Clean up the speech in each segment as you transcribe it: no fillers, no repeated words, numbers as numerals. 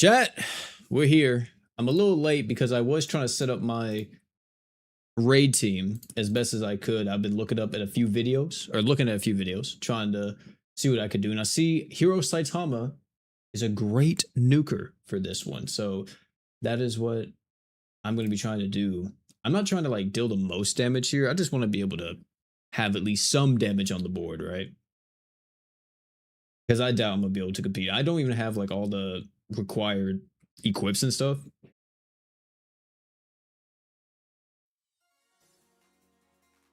Chat, we're here. I'm a little late because I was trying to set up my raid team as best as I could. I've been looking at a few videos, trying to see what I could do. And I see Hero Saitama is a great nuker for this one. So that is what I'm going to be trying to do. I'm not trying to like deal the most damage here. I just want to be able to have at least some damage on the board, right? Because I doubt I'm going to be able to compete. I don't even have like all the required equips and stuff.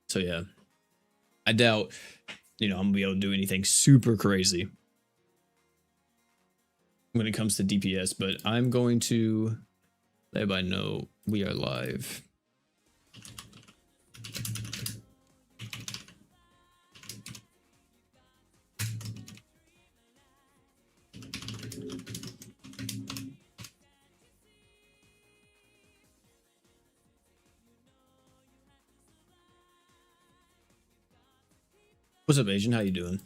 So yeah, I doubt, I'm gonna be able to do anything super crazy when it comes to DPS, but I'm going to let everybody know we are live. What's up, Asian? How you doing?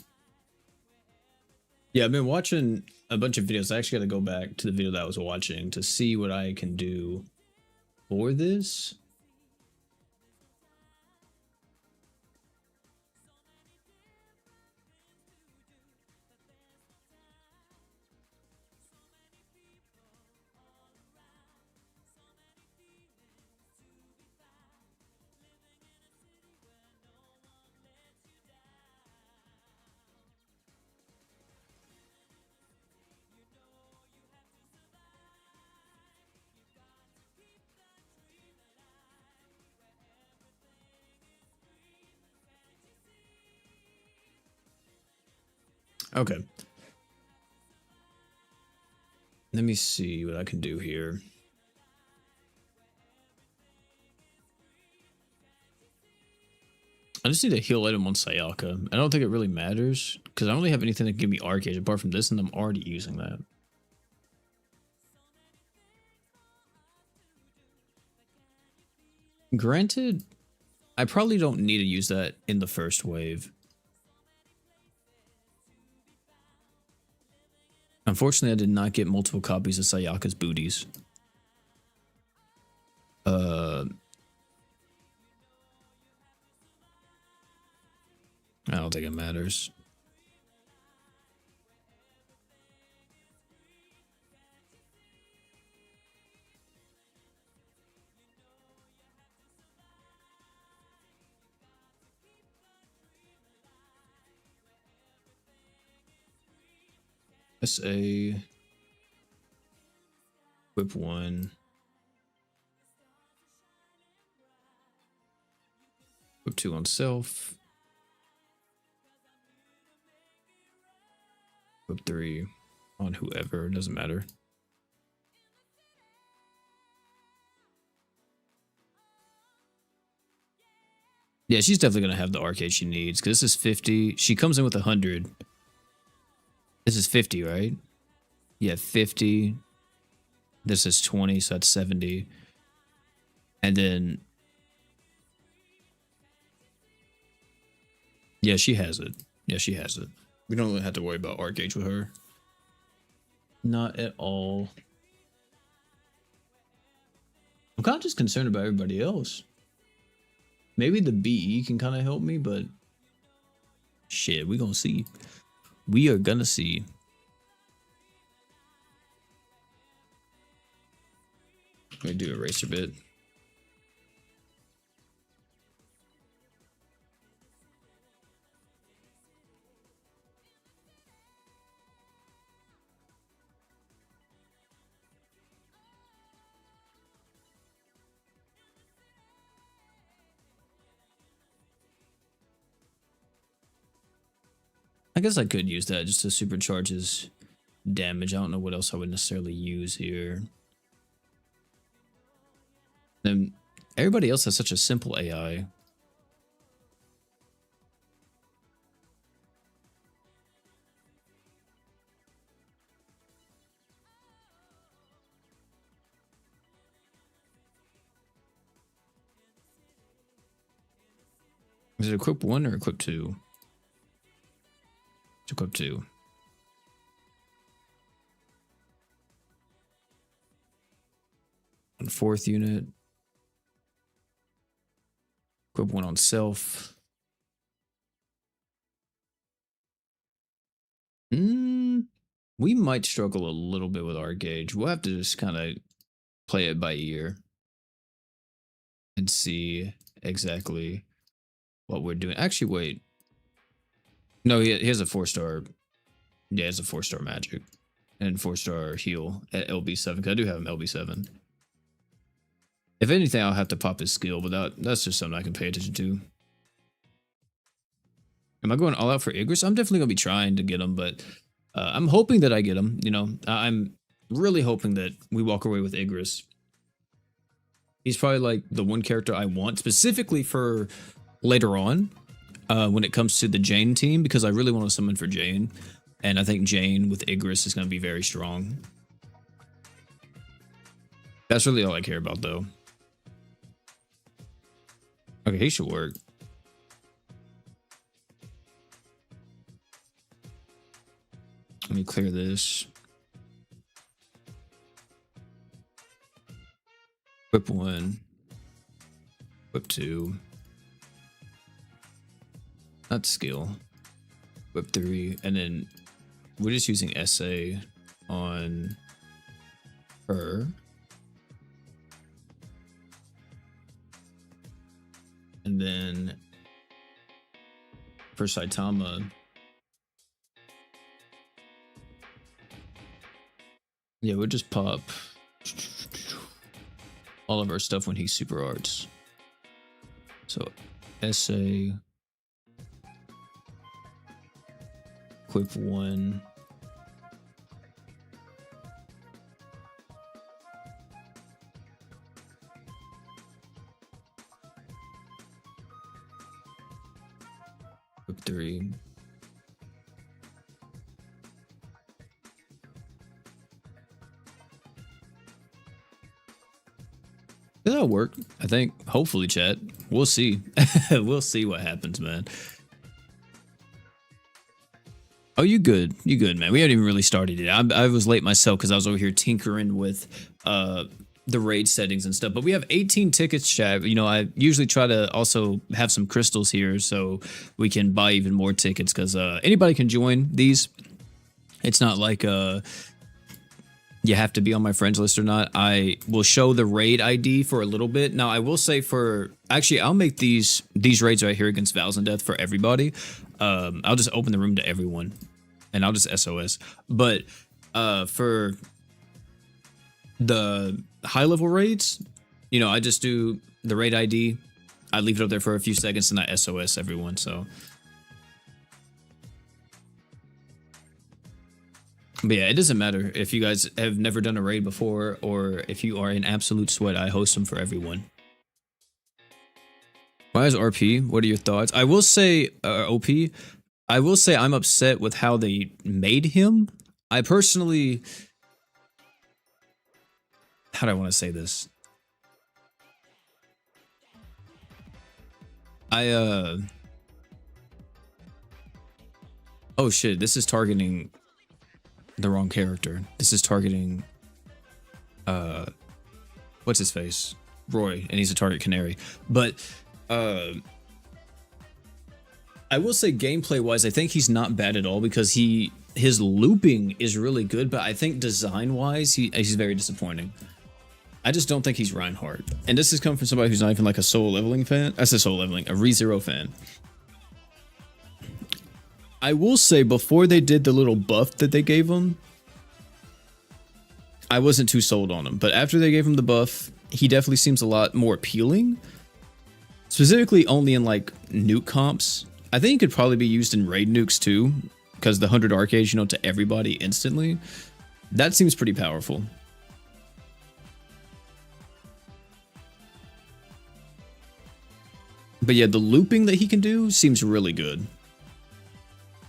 Yeah, I've been watching a bunch of videos. I actually got to go back to the video that I was watching to see what I can do for this. Okay. Let me see what I can do here. I just need a heal item on Sayaka. I don't think it really matters because I don't really have anything to give me Arcade apart from this, and I'm already using that. Granted, I probably don't need to use that in the first wave. Unfortunately, I did not get multiple copies of Sayaka's booties. I don't think it matters. SA. Whip 1. Whip 2 on self. Whip 3 on whoever, it doesn't matter. Yeah, she's definitely going to have the arcade she needs because this is 50. She comes in with 100. This is 50, right? Yeah, 50. This is 20, so that's 70. And then... yeah, she has it. Yeah, she has it. We don't really have to worry about arcade with her. Not at all. I'm kind of just concerned about everybody else. Maybe the BE can kind of help me, but... shit, we gonna see. We are gonna see. Let me do eraser bit. I guess I could use that just to supercharge his damage. I don't know what else I would necessarily use here. Then everybody else has such a simple AI. Is it equip 1 or equip 2? It's equip 2. on 4th unit. Equip 1 on self. We might struggle a little bit with our gauge. We'll have to just kind of play it by ear and see exactly what we're doing. Actually, wait. No, he has a 4-star. Yeah, he has a 4-star magic and 4-star heal at LB7 because I do have him LB7. If anything, I'll have to pop his skill, but that's just something I can pay attention to. Am I going all out for Igris? I'm definitely going to be trying to get him, but I'm hoping that I get him. You know, I'm really hoping that we walk away with Igris. He's probably like the one character I want specifically for later on when it comes to the Jane team, because I really want to summon for Jane. And I think Jane with Igris is going to be very strong. That's really all I care about, though. Okay, he should work. Let me clear this. Whip 1. Whip 2. Not skill. Whip 3. And then we're just using SA on her. And then for Saitama, yeah, we'll just pop all of our stuff when he's super arts. So SA, equip 1. Equip 3. That'll work, I think. Hopefully, chat. We'll see. We'll see what happens, man. Oh, you good. You good, man. We haven't even really started it. I was late myself because I was over here tinkering with the raid settings and stuff. But we have 18 tickets, chat. You know, I usually try to also have some crystals here so we can buy even more tickets because anybody can join these. It's not like you have to be on my friends list or not. I will show the raid ID for a little bit. Now, I will say actually, I'll make these raids right here against Vows and Death for everybody. I'll just open the room to everyone, and I'll just SOS. But for the high-level raids, you know, I just do the raid ID. I leave it up there for a few seconds, and I SOS everyone, so... But yeah, it doesn't matter if you guys have never done a raid before or if you are in absolute sweat. I host them for everyone. Why is RP? What are your thoughts? I will say, OP, I will say I'm upset with how they made him. I personally... How do I want to say this? Oh shit, this is targeting... the wrong character. This is targeting what's his face? Roy, and he's a target canary. But I will say gameplay wise, I think he's not bad at all because his looping is really good, but I think design wise he's very disappointing. I just don't think he's Reinhardt. And this has come from somebody who's not even like a solo leveling fan. I said solo leveling, a ReZero fan. I will say before they did the little buff that they gave him, I wasn't too sold on him. But after they gave him the buff, he definitely seems a lot more appealing. Specifically only in like nuke comps. I think it could probably be used in raid nukes too, because the 100 arcades, you know, to everybody instantly. That seems pretty powerful. But yeah, the looping that he can do seems really good.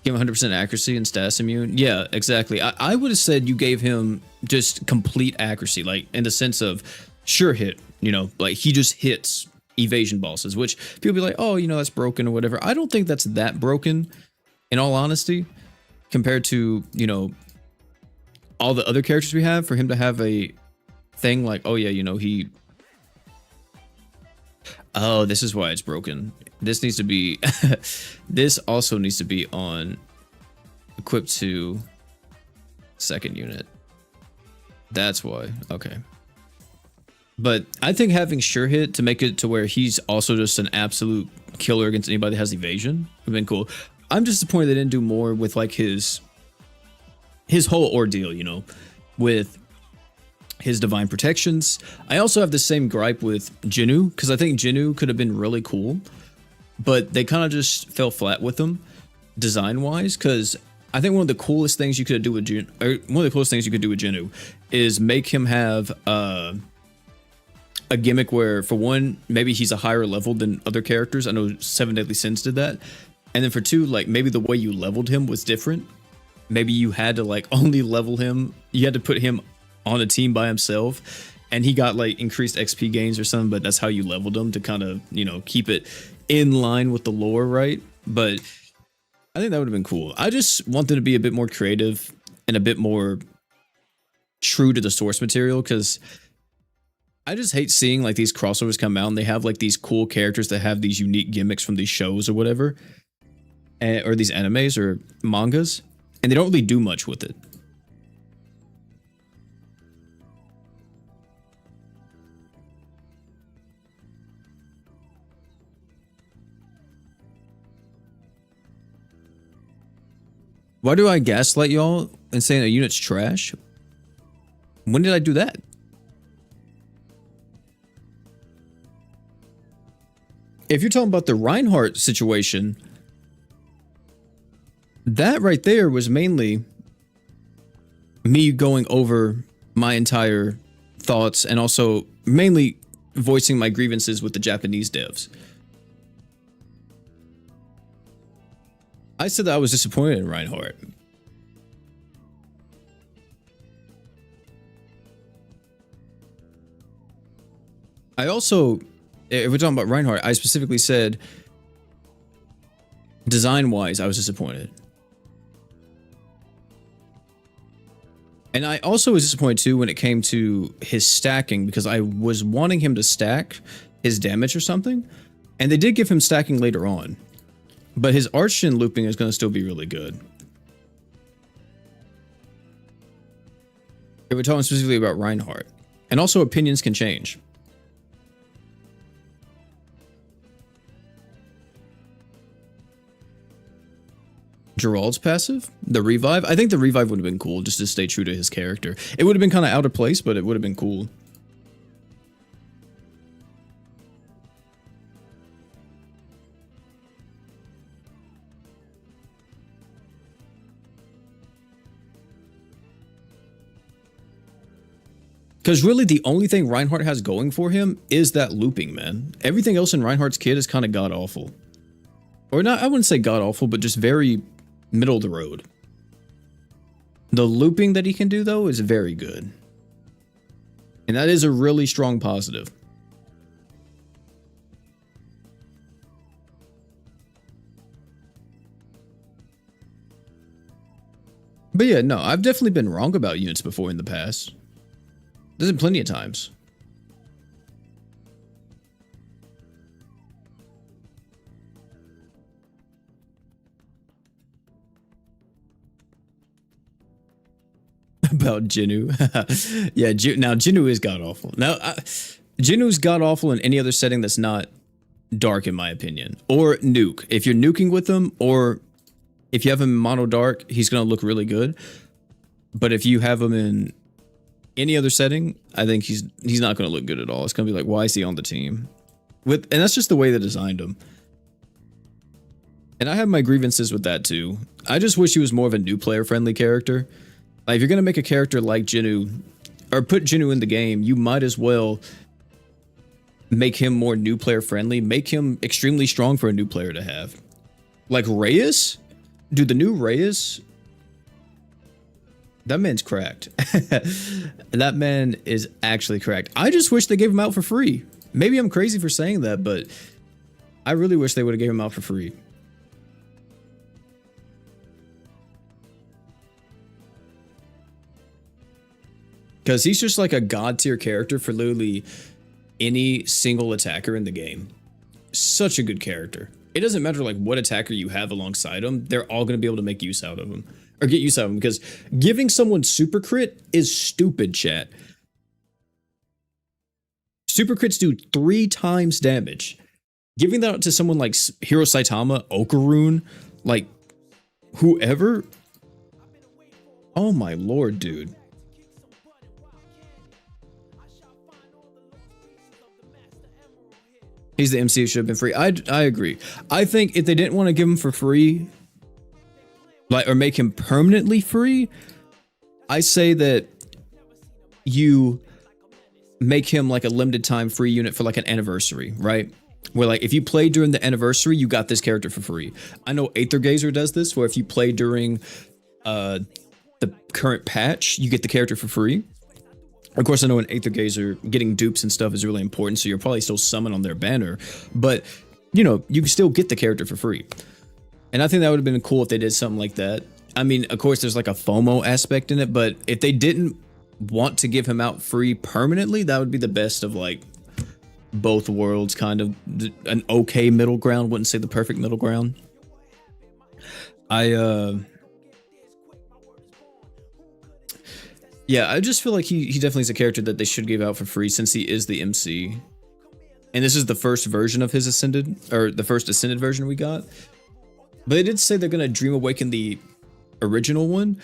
Give him 100% accuracy and status immune. Yeah, exactly. I would have said you gave him just complete accuracy, like in the sense of sure hit, you know, like he just hits evasion bosses, which people be like, oh, you know, that's broken or whatever. I don't think that's that broken, in all honesty, compared to, you know, all the other characters we have. For him to have a thing like, oh yeah, you know, he. Oh, this is why it's broken. This needs to be. This also needs to be on equipped to second unit. That's why. Okay. But I think having sure hit to make it to where he's also just an absolute killer against anybody that has evasion would have been cool. I'm disappointed they didn't do more with like his whole ordeal, you know, with his divine protections. I also have the same gripe with Jinnu, because I think Jinnu could have been really cool, but they kind of just fell flat with him design wise. Because I think one of the coolest things you could do with Jinnu is make him have a gimmick where, for one, maybe he's a higher level than other characters. I know Seven Deadly Sins did that. And then for two, like maybe the way you leveled him was different. Maybe you had to like only level him. You had to put him on a team by himself, and he got like increased XP gains or something, but that's how you leveled him to kind of, you know, keep it in line with the lore, right? But I think that would have been cool. I just want them to be a bit more creative and a bit more true to the source material, because I just hate seeing like these crossovers come out and they have like these cool characters that have these unique gimmicks from these shows or whatever, or these animes or mangas, and they don't really do much with it. Why do I gaslight y'all and saying a unit's trash? When did I do that? If you're talking about the Reinhardt situation, that right there was mainly me going over my entire thoughts and also mainly voicing my grievances with the Japanese devs. I said that I was disappointed in Reinhardt. I also, if we're talking about Reinhardt, I specifically said design-wise, I was disappointed. And I also was disappointed too when it came to his stacking, because I was wanting him to stack his damage or something, and they did give him stacking later on. But his Archshin looping is going to still be really good. If we're talking specifically about Reinhardt. And also opinions can change. Gerald's passive? The revive? I think the revive would have been cool just to stay true to his character. It would have been kind of out of place, but it would have been cool. Because really the only thing Reinhardt has going for him is that looping, man. Everything else in Reinhardt's kit is kind of god-awful. Or not, I wouldn't say god-awful, but just very middle of the road. The looping that he can do, though, is very good. And that is a really strong positive. But yeah, no, I've definitely been wrong about units before in the past. There's been plenty of times. About Jinnu. Yeah, now Jinnu is god-awful. Now, Jinnu's god-awful in any other setting that's not dark, in my opinion. Or nuke. If you're nuking with him, or if you have him in mono dark, he's going to look really good. But if you have him in any other setting, I think he's not going to look good at all. It's going to be like, why is he on the team? And that's just the way they designed him. And I have my grievances with that too. I just wish he was more of a new player friendly character. Like, if you're going to make a character like Jinnu, or put Jinnu in the game, you might as well make him more new player friendly. Make him extremely strong for a new player to have. Like Reyes? Dude, the new Reyes, that man's cracked. That man is actually cracked. I just wish they gave him out for free. Maybe I'm crazy for saying that, but I really wish they would have gave him out for free. Because he's just like a god tier character for literally any single attacker in the game. Such a good character. It doesn't matter like what attacker you have alongside him, they're all going to be able to make use out of him. Or get use out of him, because giving someone super crit is stupid, chat. Super crits do 3 times damage. Giving that to someone like Hiro Saitama, Okarune, like whoever. Oh my lord, dude. He's the MC, should have been free. I agree. I think if they didn't want to give him for free, like, or make him permanently free, I say that you make him like a limited time free unit for like an anniversary, right? Where like if you play during the anniversary, you got this character for free. I know Aether Gazer does this, where if you play during the current patch, you get the character for free. Of course, I know in Aether Gazer, getting dupes and stuff is really important, so you're probably still summoned on their banner, but you know, you can still get the character for free. And I think that would have been cool if they did something like that. I mean, of course, there's like a FOMO aspect in it, but if they didn't want to give him out free permanently, that would be the best of like both worlds, kind of an okay middle ground. Wouldn't say the perfect middle ground. Yeah, I just feel like he definitely is a character that they should give out for free, since he is the MC. And this is the first version of his Ascended, or the first Ascended version we got. But they did say they're gonna Dream Awaken the original one.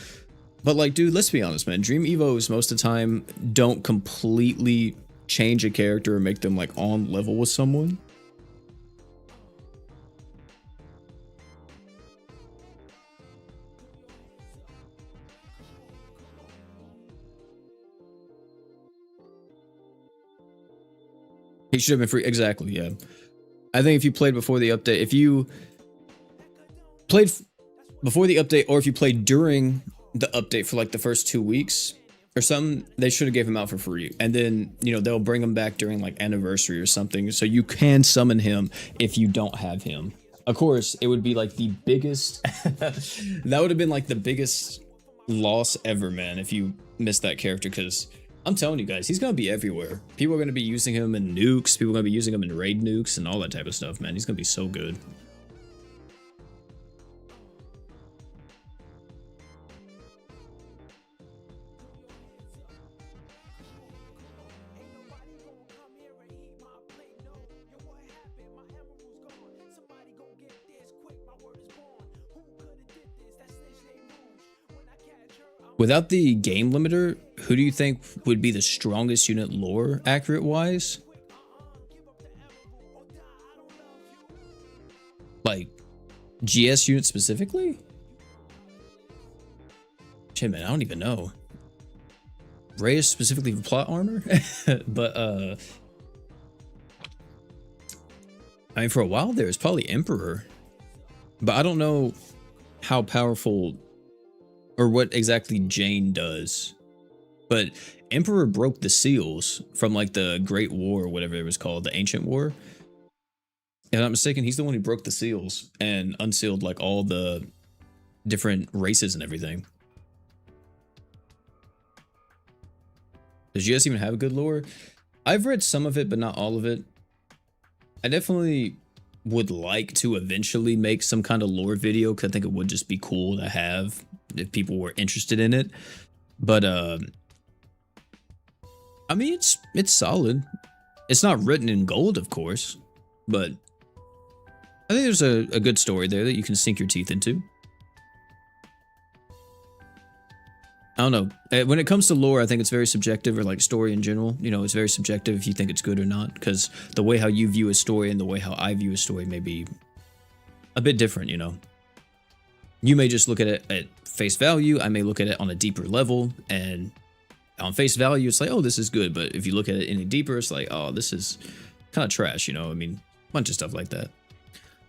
But like, dude, let's be honest, man. Dream Evos most of the time don't completely change a character or make them like on level with someone. He should have been free. Exactly, yeah. I think if you played before the update, if you played before the update, or if you played during the update for like the first 2 weeks or something, they should have gave him out for free. And then, you know, they'll bring him back during like anniversary or something, so you can summon him if you don't have him. Of course, it would be like the biggest that would have been like the biggest loss ever, man, if you missed that character, because I'm telling you guys, he's gonna be everywhere. People are gonna be using him in nukes, people are gonna be using him in raid nukes and all that type of stuff, man. He's gonna be so good. Without the game limiter, who do you think would be the strongest unit lore accurate wise? Like GS unit specifically? Shit, man, I don't even know. Reyes specifically for plot armor? But I mean, for a while there, it's probably Emperor. But I don't know how powerful or what exactly Jane does. But Emperor broke the seals from like the Great War or whatever it was called, the Ancient War. If I'm not mistaken, he's the one who broke the seals and unsealed like all the different races and everything. Does GS even have good lore? I've read some of it, but not all of it. I definitely would like to eventually make some kind of lore video, because I think it would just be cool to have if people were interested in it. But I mean, it's solid. It's not written in gold, of course, but I think there's a good story there that you can sink your teeth into. I don't know. When it comes to lore, I think it's very subjective, or like story in general. You know, it's very subjective if you think it's good or not, because the way how you view a story and the way how I view a story may be a bit different, you know. You may just look at it at face value. I may look at it on a deeper level, and on face value, it's like, oh, this is good. But if you look at it any deeper, it's like, oh, this is kind of trash, you know. I mean, a bunch of stuff like that.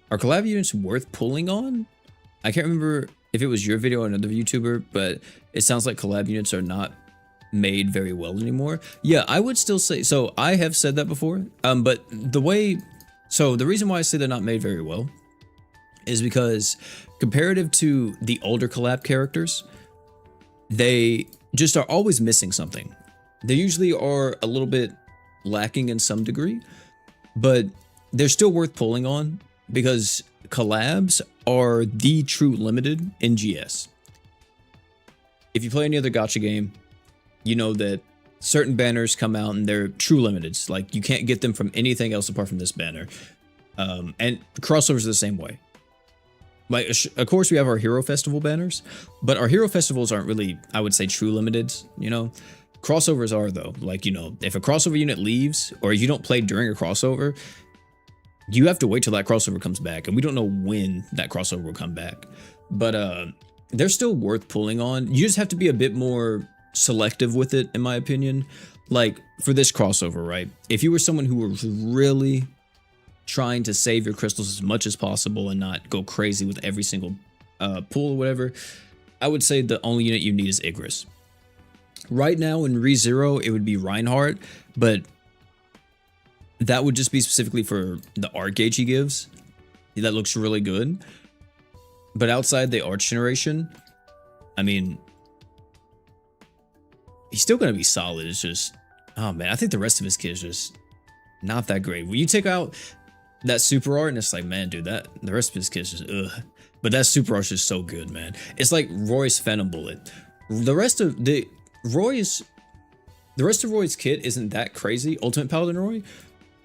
Are collab units worth pulling on? I can't remember if it was your video or another YouTuber, but it sounds like collab units are not made very well anymore. Yeah, I would still say, so I have said that before, but the reason why I say they're not made very well is because comparative to the older collab characters, they just are always missing something. They usually are a little bit lacking in some degree, but they're still worth pulling on because collabs are the true limited in GS. If you play any other gacha game, you know that certain banners come out and they're true limiteds. Like you can't get them from anything else apart from this banner. And crossovers are the same way. Like, of course, we have our Hero Festival banners, but our Hero Festivals aren't really, I would say, true limiteds, you know? Crossovers are, though. Like, you know, if a crossover unit leaves, or you don't play during a crossover, you have to wait till that crossover comes back, and we don't know when that crossover will come back. But they're still worth pulling on. You just have to be a bit more selective with it, in my opinion. Like, for this crossover, right? If you were someone who was really trying to save your crystals as much as possible and not go crazy with every single pool or whatever, I would say the only unit you need is Igris. Right now in ReZero, it would be Reinhardt, but that would just be specifically for the art gauge he gives. That looks really good. But outside the arch generation, I mean, he's still going to be solid. It's just, oh man, I think the rest of his kit is just not that great. When you take out that super art and it's like, man, dude, that the rest of his kit is just ugh. But that super art is just so good, man. It's like Roy's Phantom Bullet. The rest of Roy's kit isn't that crazy, Ultimate Paladin Roy,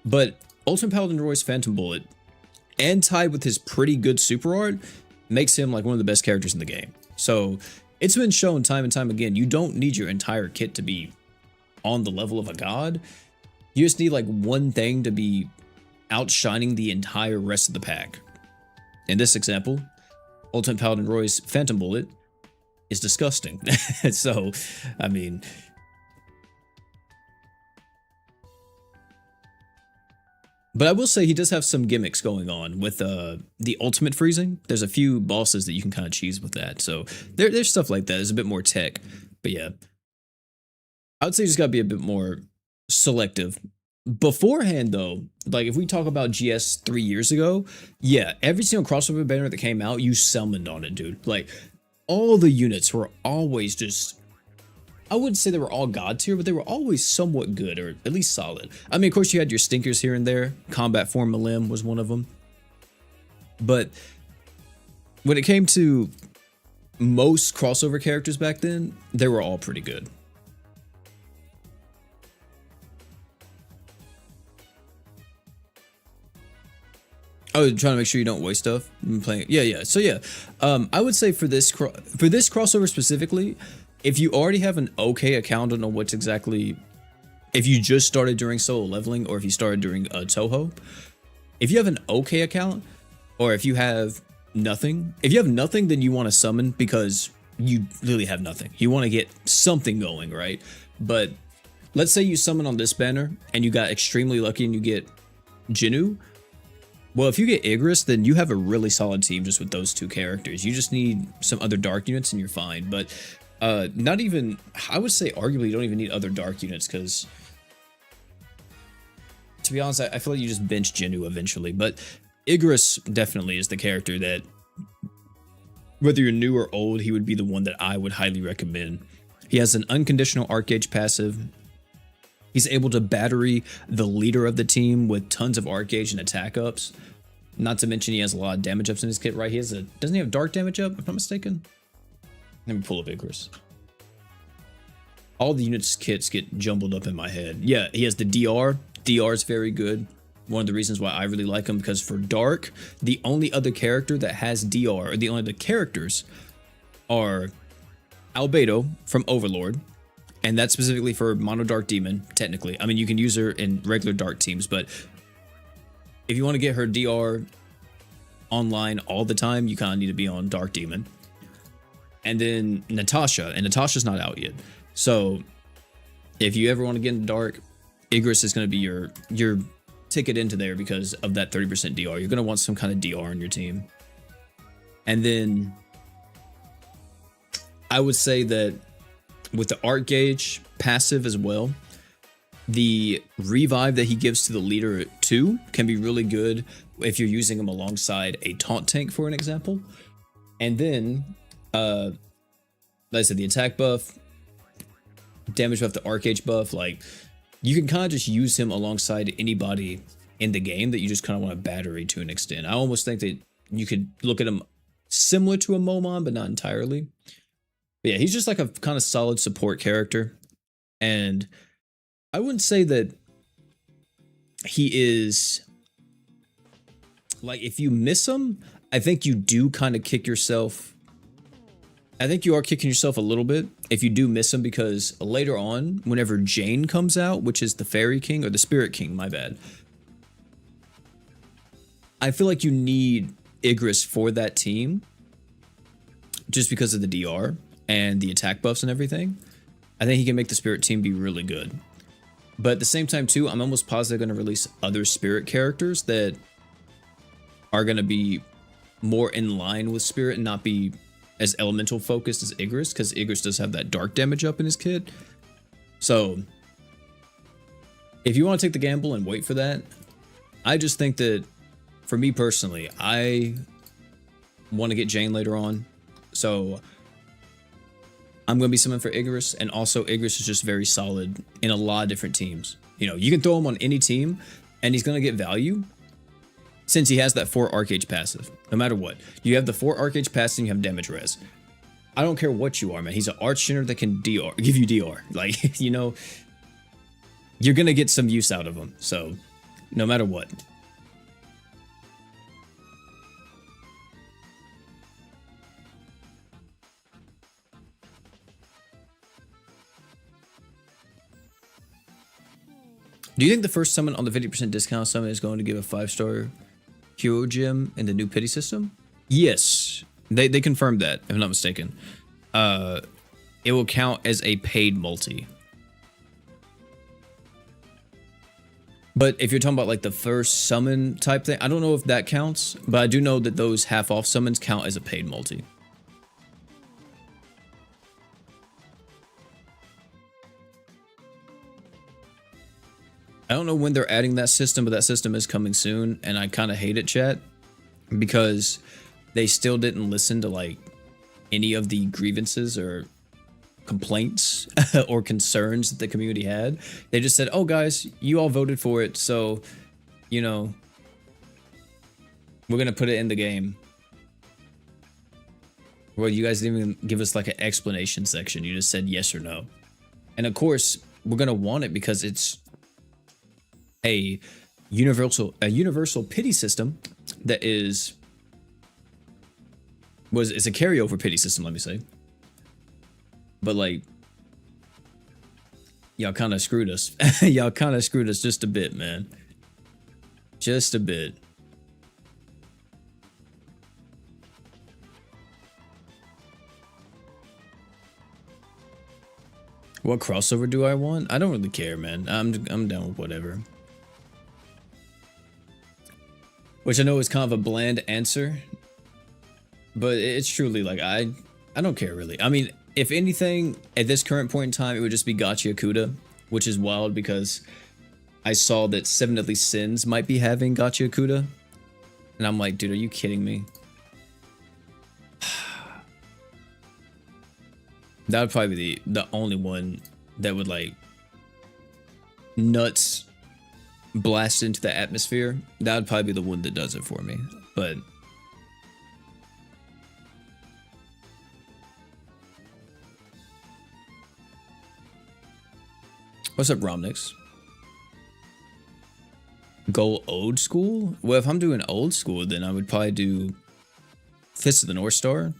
but Ultimate Paladin Roy's Phantom Bullet, and tied with his pretty good super art, makes him like one of the best characters in the game. So it's been shown time and time again, you don't need your entire kit to be on the level of a god. You just need like one thing to be outshining the entire rest of the pack. In this example, Ultimate Paladin Roy's Phantom Bullet is disgusting. So, I mean, but I will say he does have some gimmicks going on with the ultimate freezing. There's a few bosses that you can kind of cheese with that. So there's stuff like that. There's a bit more tech. But yeah, I would say you just gotta be a bit more selective. Beforehand, though, like if we talk about GS 3 years ago, yeah, every single crossover banner that came out, you summoned on it, dude. Like all the units were always just, I wouldn't say they were all god tier, but they were always somewhat good, or at least solid. I mean, of course, you had your stinkers here and there. Combat Form Malim was one of them. But when it came to most crossover characters back then, they were all pretty good. Oh, trying to make sure you don't waste stuff. I'm playing. Yeah. So yeah, I would say for this crossover specifically, if you already have an okay account, I don't know what's exactly, if you just started during solo leveling or if you started during Toho, if you have an okay account, or if you have nothing, then you want to summon because you really have nothing. You want to get something going, right? But let's say you summon on this banner and you got extremely lucky and you get Jinnu. Well, if you get Igris, then you have a really solid team just with those two characters. You just need some other dark units and you're fine. But not even, I would say arguably you don't even need other dark units, because to be honest, I feel like you just bench Jinnu eventually. But Igris definitely is the character that, whether you're new or old, he would be the one that I would highly recommend. He has an unconditional art gauge passive. He's able to battery the leader of the team with tons of art gauge and attack ups. Not to mention he has a lot of damage ups in his kit, right? He has a, doesn't he have dark damage up, if I'm not mistaken? Let me pull up Igris. All the units kits get jumbled up in my head. Yeah, he has the DR. DR is very good. One of the reasons why I really like him, because for Dark, the only other character that has DR, or the only other characters, are Albedo from Overlord. And that's specifically for Mono Dark Demon, technically. I mean, you can use her in regular Dark teams, but if you want to get her DR online all the time, you kind of need to be on Dark Demon. And then Natasha, and Natasha's not out yet. So if you ever want to get into Dark, Igris is going to be your ticket into there because of that 30% DR. You're going to want some kind of DR on your team. And then I would say that with the art gauge passive as well, the revive that he gives to the leader too can be really good if you're using him alongside a taunt tank, for an example. And then like I said, the attack buff, damage buff, the Arcage buff, like you can kind of just use him alongside anybody in the game that you just kind of want to battery to an extent. I almost think that you could look at him similar to a Momon, but not entirely. But yeah, he's just like a kind of solid support character. And I wouldn't say that he is like, if you miss him, I think you do kind of kick yourself. I think you are kicking yourself a little bit if you do miss him, because later on, whenever Jane comes out, which is the Fairy King or the Spirit King, my bad, I feel like you need Igris for that team just because of the DR and the attack buffs and everything. I think he can make the Spirit team be really good. But at the same time too, I'm almost positive they're going to release other Spirit characters that are going to be more in line with Spirit and not be as elemental focused as Igris, because Igris does have that dark damage up in his kit. So if you want to take the gamble and wait for that, I just think that for me personally, I want to get Jane later on. So I'm going to be summoning for Igris, and also Igris is just very solid in a lot of different teams. You know, you can throw him on any team and he's going to get value since he has that 4 Arcage passive. No matter what, you have the 4 Arcage passive and you have damage res. I don't care what you are, man. He's an Archchinner that can DR, give you DR. Like, you know, you're going to get some use out of him. So no matter what. Do you think the first summon on the 50% discount summon is going to give a 5-star hero gem in the new pity system? Yes, they confirmed that, if I'm not mistaken. It will count as a paid multi. But if you're talking about like the first summon type thing, I don't know if that counts, but I do know that those half-off summons count as a paid multi. I don't know when they're adding that system, but that system is coming soon, and I kind of hate it, chat, because they still didn't listen to like any of the grievances or complaints or concerns that the community had. They just said, "Oh, guys, you all voted for it, so you know we're gonna put it in the game." Well, you guys didn't even give us like an explanation section. You just said yes or no, and of course we're gonna want it because it's a universal pity system that it's a carryover pity system, let me say. But like, y'all kind of screwed us. Y'all kind of screwed us just a bit, man. Just a bit. What crossover do I want? I don't really care, man. I'm down with whatever. Which I know is kind of a bland answer, but it's truly like, I don't care really. I mean, if anything, at this current point in time, it would just be Gachi Akuda, which is wild because I saw that 7 Deadly Sins might be having Gachi Akuda. And I'm like, dude, are you kidding me? That would probably be the only one that would like nuts blast into the atmosphere. That would probably be the one that does it for me. But what's up, Romnix? Go old school? Well, if I'm doing old school, then I would probably do Fist of the North Star.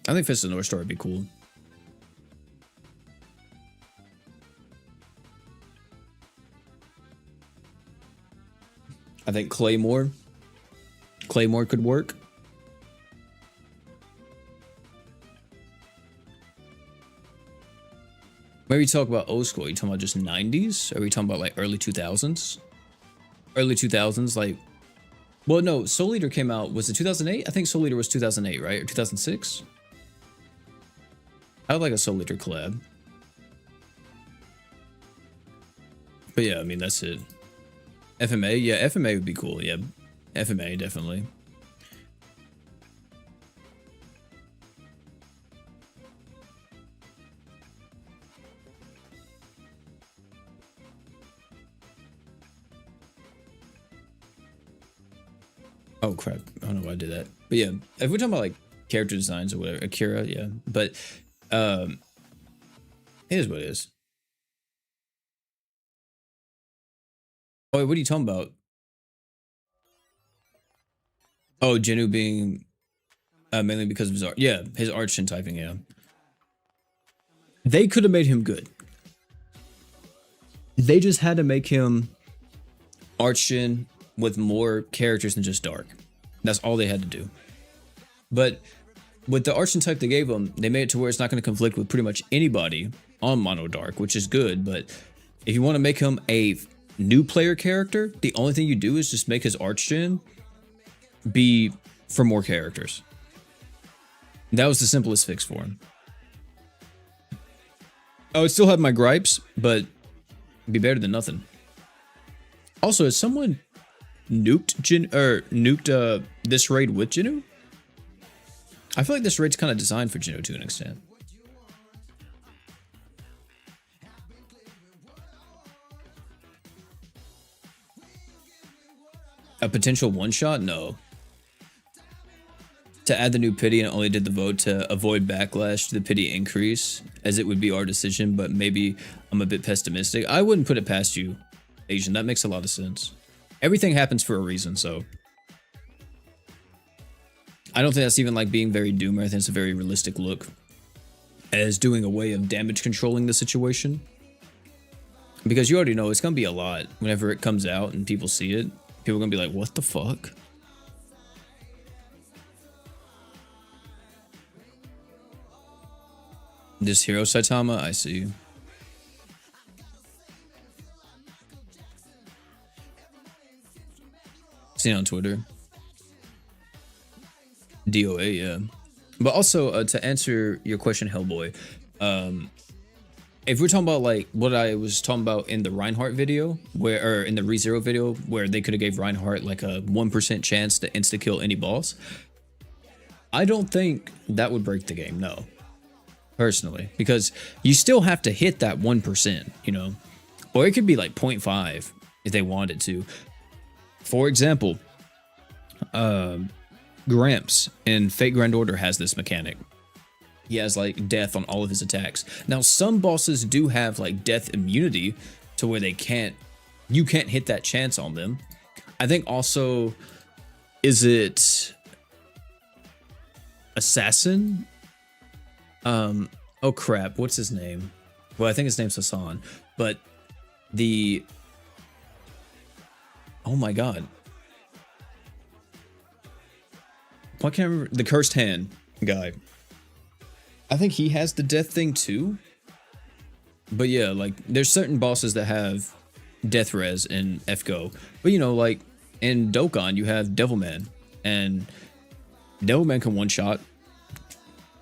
I think Fist of the North Star would be cool. I think Claymore could work. Maybe talk about old school. Are you talking about just 90s? Are we talking about like early 2000s? Early 2000s, like, well, no, Soul Eater came out, was it 2008? I think Soul Eater was 2008, right? Or 2006? I would like a Soul Eater collab. But yeah, I mean, that's it. FMA? Yeah, FMA would be cool. Yeah, FMA, definitely. Oh crap! I don't know why I did that. But yeah, if we're talking about like character designs or whatever, Akira, yeah. But um, it is what it is. Oh, wait, what are you talking about? Oh, Jinu being mainly because of his art. Yeah, his art shin typing. Yeah, they could have made him good. They just had to make him art shin with more characters than just dark. That's all they had to do. But with the arch and type they gave him, they made it to where it's not going to conflict with pretty much anybody on Mono Dark, which is good. But if you want to make him a new player character, the only thing you do is just make his arch gen be for more characters. That was the simplest fix for him. I would still have my gripes, but it'd be better than nothing. Also, has someone nuked this raid with Jinu? I feel like this raid's kind of designed for Jinu to an extent. A potential one-shot? No. To add the new pity and only did the vote to avoid backlash to the pity increase, as it would be our decision, but maybe I'm a bit pessimistic. I wouldn't put it past you, Asian. That makes a lot of sense. Everything happens for a reason, so I don't think that's even like being very doomer. I think it's a very realistic look as doing a way of damage controlling the situation. Because you already know it's going to be a lot whenever it comes out and people see it. People are going to be like, what the fuck? This hero Saitama, I see. Seen on Twitter. DOA, yeah. But also, to answer your question, Hellboy, if we're talking about like what I was talking about in the Reinhardt video, or in the ReZero video, where they could have gave Reinhardt like a 1% chance to insta kill any boss, I don't think that would break the game. No, personally, because you still have to hit that 1%, you know, or it could be like 0.5 if they wanted to. For example, Gramps in Fate Grand Order has this mechanic. He has like death on all of his attacks. Now, some bosses do have like death immunity to where you can't hit that chance on them. I think also, is it Assassin? Oh crap, what's his name? Well, I think his name's Hassan, but oh my god. Why can't I remember? The Cursed Hand guy. I think he has the death thing too. But yeah, like there's certain bosses that have death res in FGO. But you know, like in Dokkan, you have Devilman. And Devilman can one shot.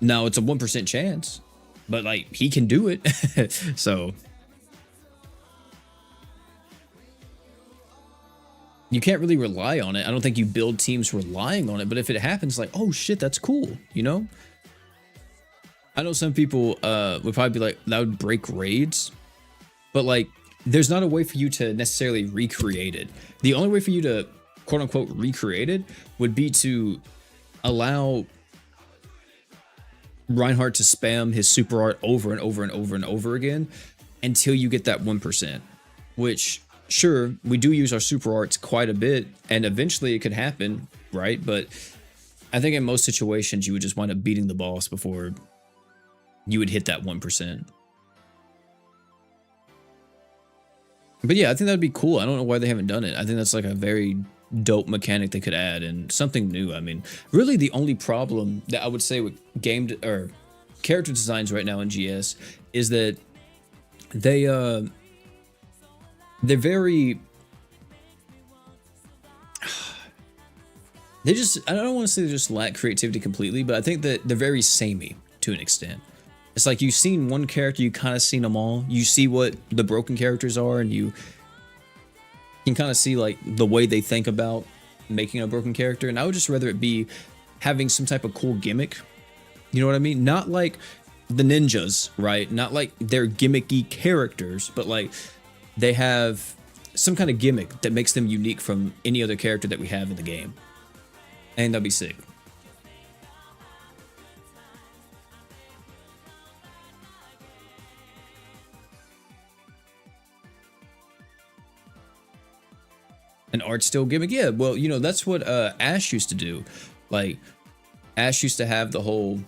Now it's a 1% chance. But like he can do it. So you can't really rely on it. I don't think you build teams relying on it, but if it happens, like, oh shit, that's cool, you know? I know some people would probably be like, that would break raids, but like, there's not a way for you to necessarily recreate it. The only way for you to quote unquote recreate it would be to allow Reinhardt to spam his super art over and over and over and over again until you get that 1%, which sure, we do use our super arts quite a bit, and eventually it could happen, right? But I think in most situations, you would just wind up beating the boss before you would hit that 1%. But yeah, I think that'd be cool. I don't know why they haven't done it. I think that's like a very dope mechanic they could add and something new. I mean, really the only problem that I would say with or character designs right now in GS is that they're very, I don't want to say they just lack creativity completely, but I think that they're very samey to an extent. It's like you've seen one character, you kind of seen them all. You see what the broken characters are, and you can kind of see like the way they think about making a broken character. And I would just rather it be having some type of cool gimmick. You know what I mean? Not like the ninjas, right? Not like they're gimmicky characters, but like they have some kind of gimmick that makes them unique from any other character that we have in the game. And that'd be sick. An art still gimmick, yeah. Well, you know that's what Ash used to do. Like Ash used to have the whole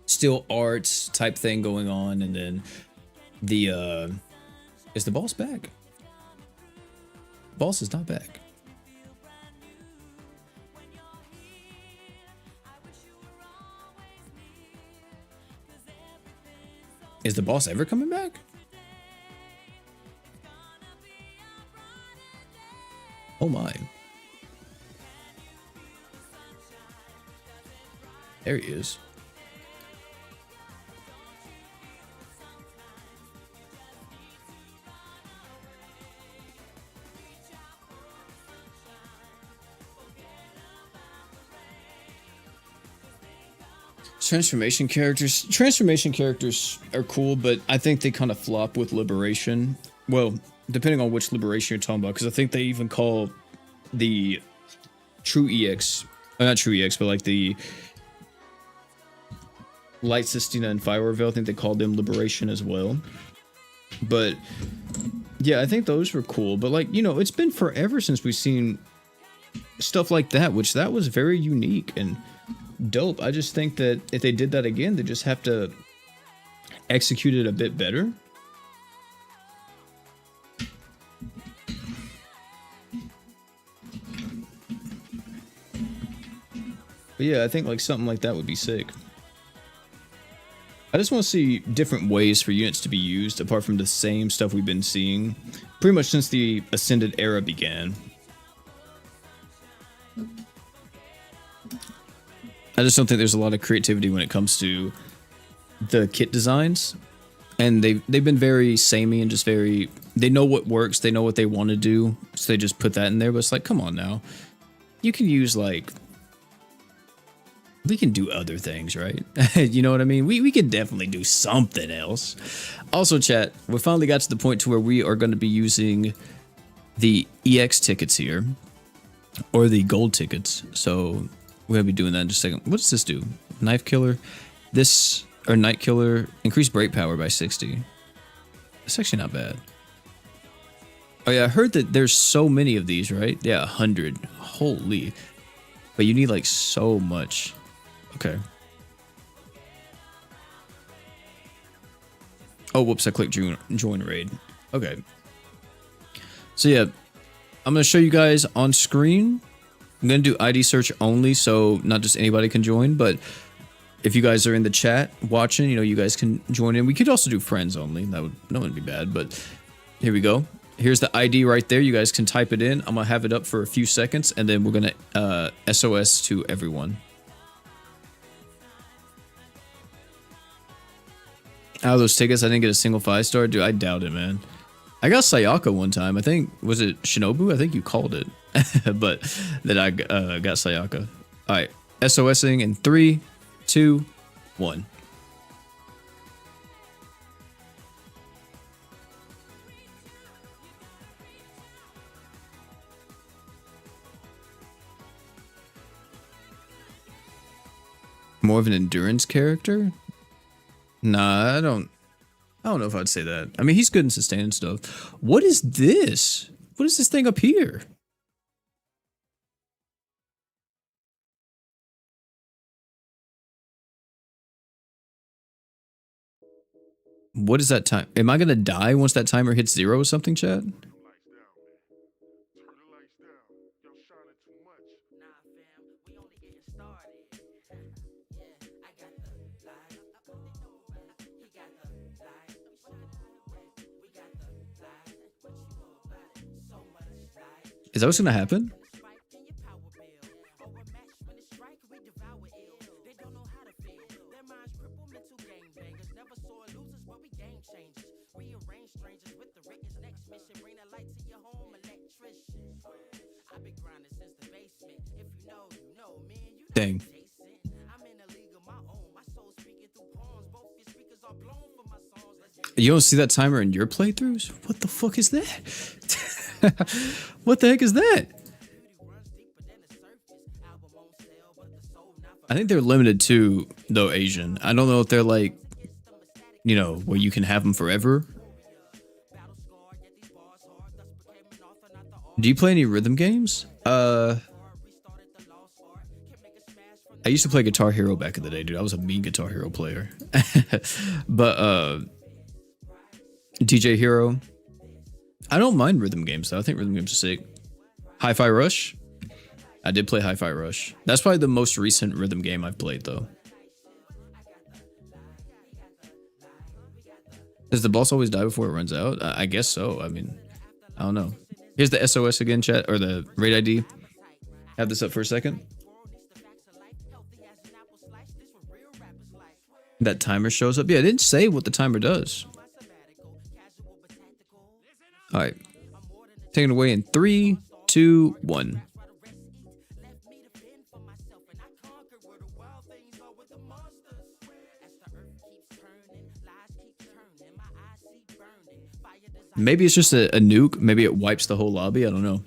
still arts type thing going on, and then the is the boss back? Boss is not back. Is the boss ever coming back? Oh my. There he is. Transformation characters are cool, but I think they kind of flop with Liberation. Well, depending on which Liberation you're talking about, because I think they even call the True EX, not True EX, but like the Light Sistina and Fire Reveal, I think they called them Liberation as well. But yeah, I think those were cool. But like, you know, it's been forever since we've seen stuff like that, which that was very unique and dope. I just think that if they did that again, they just have to execute it a bit better. But yeah, I think like something like that would be sick. I just want to see different ways for units to be used apart from the same stuff we've been seeing pretty much since the Ascended era began. I just don't think there's a lot of creativity when it comes to the kit designs, and they've been very samey and just very, they know what works, they know what they want to do, so they just put that in there. But it's like, come on now, you can use like, we can do other things, right? You know what I mean? We can definitely do something else. Also, chat, we finally got to the point to where we are going to be using the EX tickets here, or the gold tickets. So we're going to be doing that in just a second. What does this do? Knife Killer. This, or Night Killer, increase break power by 60. It's actually not bad. Oh yeah, I heard that there's so many of these, right? Yeah, 100. Holy. But you need like so much. Okay. Oh, whoops, I clicked join raid. Okay. So yeah, I'm going to show you guys on screen. I'm going to do ID search only, so not just anybody can join, but if you guys are in the chat watching, you know, you guys can join in. We could also do friends only. That wouldn't be bad, but here we go. Here's the ID right there. You guys can type it in. I'm going to have it up for a few seconds, and then we're going to SOS to everyone. Out of those tickets, I didn't get a single 5-star. Dude, I doubt it, man. I got Sayaka one time. I think, was it Shinobu? I think you called it. But that I got Sayaka. All right. SOSing in 3, 2, 1. More of an endurance character? Nah, I don't know if I'd say that. I mean, he's good in sustain and stuff. What is this? What is this thing up here? What is that time? Am I gonna die once that timer hits 0 or something, Chad? Is that what's gonna happen? Dang. You don't see that timer in your playthroughs? What the fuck is that? What the heck is that? I think they're limited to though Asian. I don't know if they're like, you know, where you can have them forever. Do you play any rhythm games? I used to play Guitar Hero back in the day, dude. I was a mean Guitar Hero player. But DJ Hero. I don't mind rhythm games though. I think rhythm games are sick. Hi-Fi Rush. I did play Hi-Fi Rush. That's probably the most recent rhythm game I've played though. Does the boss always die before it runs out? I guess so. I mean, I don't know. Here's the SOS again, chat, or the raid ID. Have this up for a second. That timer shows up. Yeah, it didn't say what the timer does. All right. Taking it away in 3, 2, 1. Maybe it's just a nuke. Maybe it wipes the whole lobby. I don't know.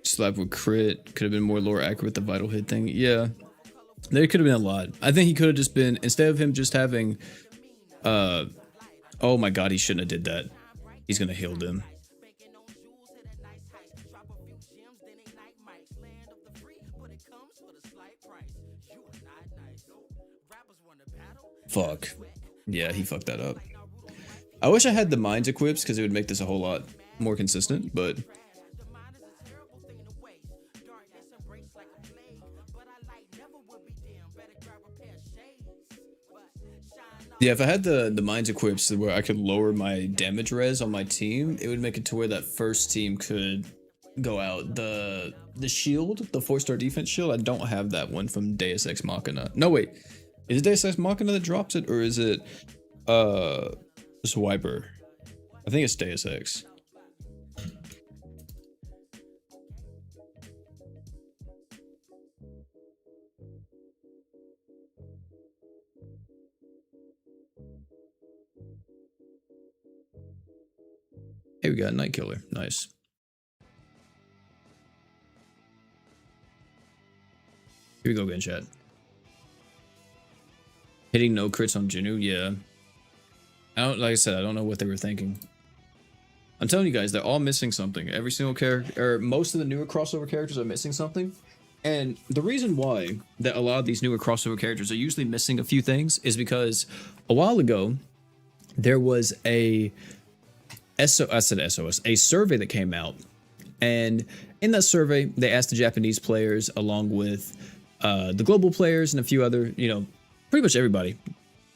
Slap with crit. Could have been more lore accurate with the vital hit thing. Yeah. There could have been a lot. I think he could have just been, instead of him just having, oh my god, he shouldn't have did that. He's gonna heal them. Fuck. Yeah, he fucked that up. I wish I had the mines equipped because it would make this a whole lot more consistent, but... Yeah, if I had the mines equipped so where I could lower my damage res on my team, it would make it to where that first team could go out. The shield, the 4-star defense shield, I don't have that one from Deus Ex Machina. No, wait. Is it Deus Ex Machina that drops it, or is it Swiper? I think it's Deus Ex. Hey, we got Night Killer. Nice. Here we go again, chat. Hitting no crits on Jinu, yeah. Like I said, I don't know what they were thinking. I'm telling you guys, they're all missing something. Every single character, or most of the newer crossover characters are missing something. And the reason why that a lot of these newer crossover characters are usually missing a few things is because a while ago, there was a survey that came out. And in that survey, they asked the Japanese players along with the global players and a few other, you know, pretty much everybody,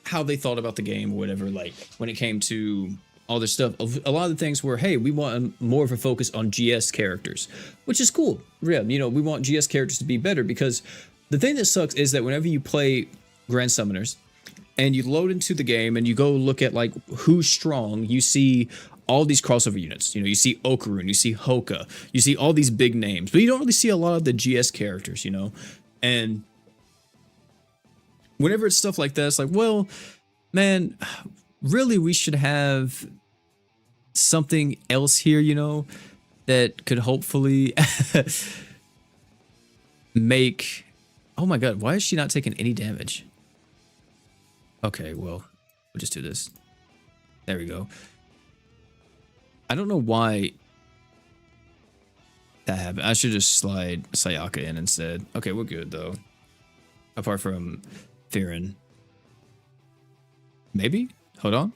how they thought about the game or whatever, like when it came to all this stuff. A lot of the things were, hey, we want more of a focus on GS characters, which is cool. Yeah, you know, we want GS characters to be better because the thing that sucks is that whenever you play Grand Summoners and you load into the game and you go look at like who's strong, you see all these crossover units. You know, you see Okarun, you see Hoka, you see all these big names, but you don't really see a lot of the GS characters, you know? And whenever it's stuff like that, it's like, well, man, really we should have something else here, you know, that could hopefully make... Oh my god, why is she not taking any damage? Okay, well, we'll just do this. There we go. I don't know why that happened. I should just slide Sayaka in instead. Okay, we're good though. Apart from Theron. Maybe? Hold on.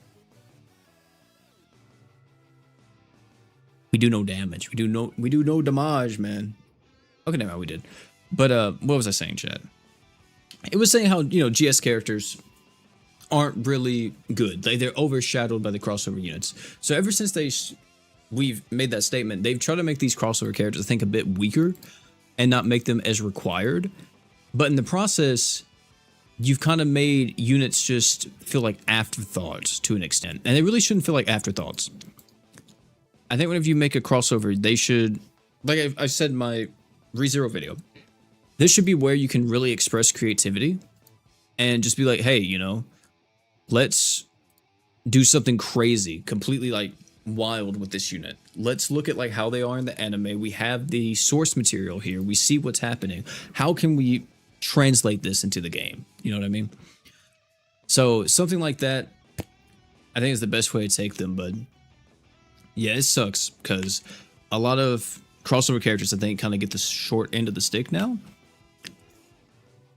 We do no damage. We do no damage, man. Okay, never mind, we did. But what was I saying, chat? It was saying how, you know, GS characters aren't really good. They're overshadowed by the crossover units. So ever since we've made that statement, they've tried to make these crossover characters, I think, a bit weaker and not make them as required. But in the process, you've kind of made units just feel like afterthoughts to an extent, and they really shouldn't feel like afterthoughts. I think whenever you make a crossover, they should, like I said in my ReZero video, this should be where you can really express creativity and just be like, hey, you know, let's do something crazy, completely like wild with this unit. Let's look at like how they are in the anime. We have the source material here. We see what's happening. How can we translate this into the game? You know what I mean? So something like that, I think is the best way to take them. But yeah, it sucks because a lot of crossover characters, I think, kind of get the short end of the stick now.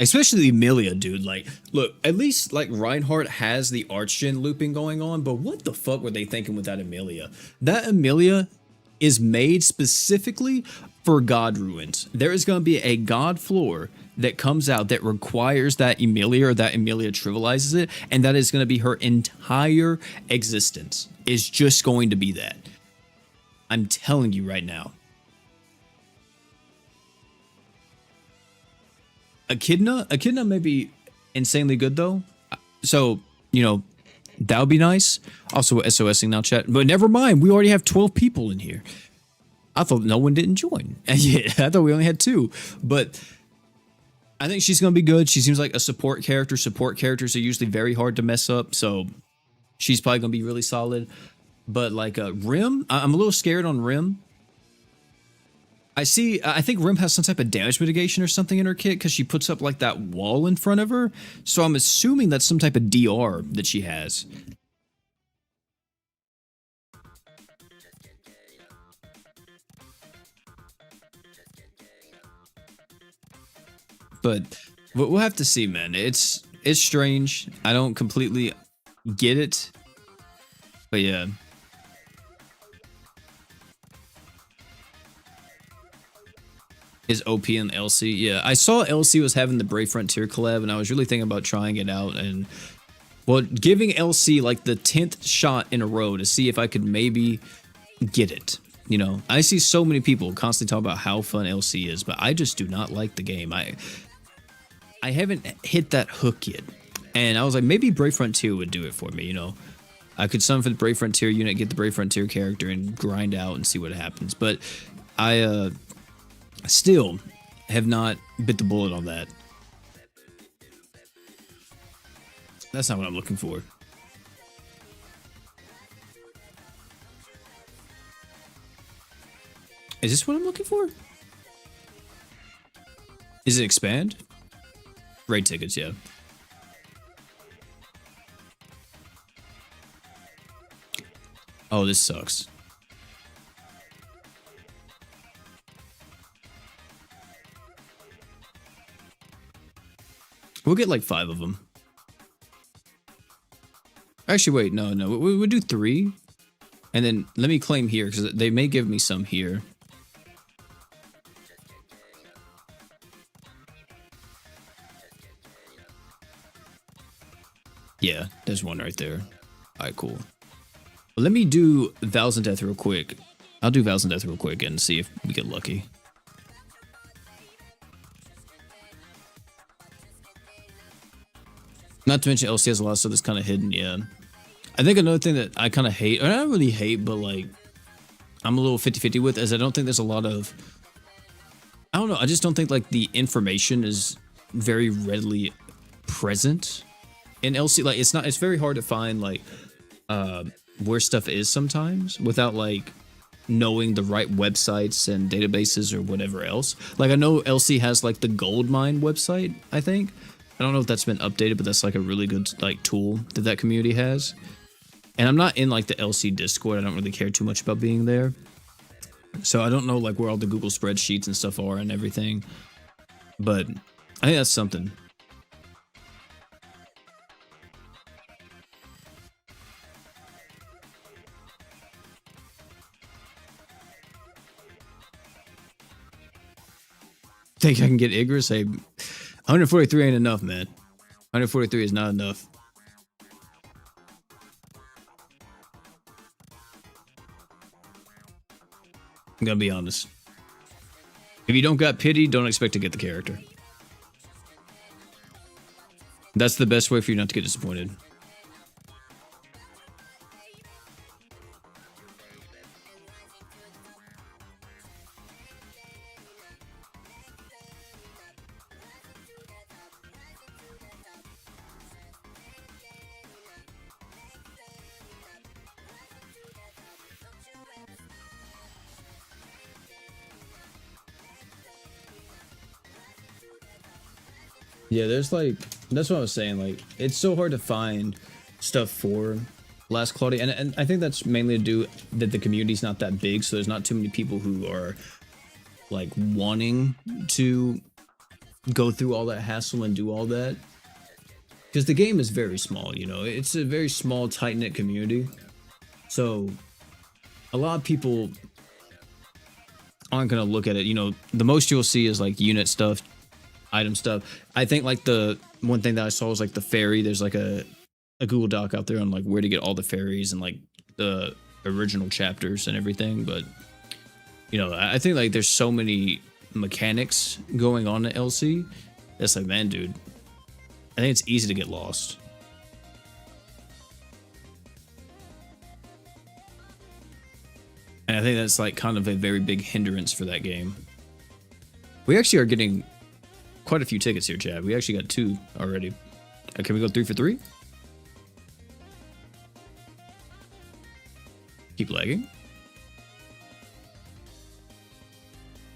Especially Emilia, dude. Like, look, at least like Reinhardt has the Archgen looping going on, but what the fuck were they thinking with that Emilia? That Emilia is made specifically for God Ruins. There is going to be a God floor that comes out that requires that Emilia, or that Emilia trivializes it, and that is going to be her entire existence. Is just going to be that. I'm telling you right now. Echidna may be insanely good though. So, you know, that would be nice. Also, we're SOSing now, chat. But never mind, we already have 12 people in here. I thought no one didn't join. And yeah, I thought we only had 2. But I think she's going to be good. She seems like a support character. Support characters are usually very hard to mess up. So she's probably going to be really solid. But like Rim, I'm a little scared on Rim. I think Rim has some type of damage mitigation or something in her kit because she puts up like that wall in front of her. So I'm assuming that's some type of DR that she has. But we'll have to see, man. It's strange. I don't completely get it. But yeah. Is OP and LC. Yeah, I saw LC was having the Brave Frontier collab, and I was really thinking about trying it out. And, well, giving LC like the 10th shot in a row to see if I could maybe get it. You know, I see so many people constantly talk about how fun LC is, but I just do not like the game. I haven't hit that hook yet. And I was like, maybe Brave Frontier would do it for me, you know. I could summon for the Brave Frontier unit, get the Brave Frontier character, and grind out and see what happens. But I still have not bit the bullet on that. That's not what I'm looking for. Is this what I'm looking for? Is it expand? Raid tickets, yeah. Oh, this sucks. We'll get like 5 of them. Actually, wait, no. We'll do 3. And then let me claim here, because they may give me some here. Yeah, there's one right there. Alright, cool. Well, let me do Vows and Death real quick. I'll do Vows and Death real quick and see if we get lucky. Not to mention LC has a lot of stuff that's kind of hidden, yeah. I think another thing that I kind of hate, or I don't really hate, but like, I'm a little 50-50 with, is I don't think there's a lot of, I don't know, I just don't think like the information is very readily present in LC. Like, it's very hard to find like where stuff is sometimes without like knowing the right websites and databases or whatever else. Like, I know LC has like the Goldmine website, I think. I don't know if that's been updated, but that's like a really good like tool that community has. And I'm not in like the LC Discord. I don't really care too much about being there. So I don't know like where all the Google spreadsheets and stuff are and everything. But I think that's something. Think I can get Igris? Hey, 143 ain't enough, man. 143 is not enough. I'm gonna be honest. If you don't got pity, don't expect to get the character. That's the best way for you not to get disappointed. Yeah, there's like that's what I was saying. Like, it's so hard to find stuff for Last Claudia, and I think that's mainly to do that the community's not that big, so there's not too many people who are like wanting to go through all that hassle and do all that. Because the game is very small, you know, it's a very small, tight knit community. So a lot of people aren't gonna look at it. You know, the most you'll see is like unit stuff, item stuff. I think like the one thing that I saw was like the ferry. There's like a Google Doc out there on like where to get all the ferries and like the original chapters and everything. But you know, I think like there's so many mechanics going on at LC. That's like, man, dude, I think it's easy to get lost. And I think that's like kind of a very big hindrance for that game. We actually are getting quite a few tickets here, Chad. We actually got 2 already. Can we go 3 for 3? Keep lagging.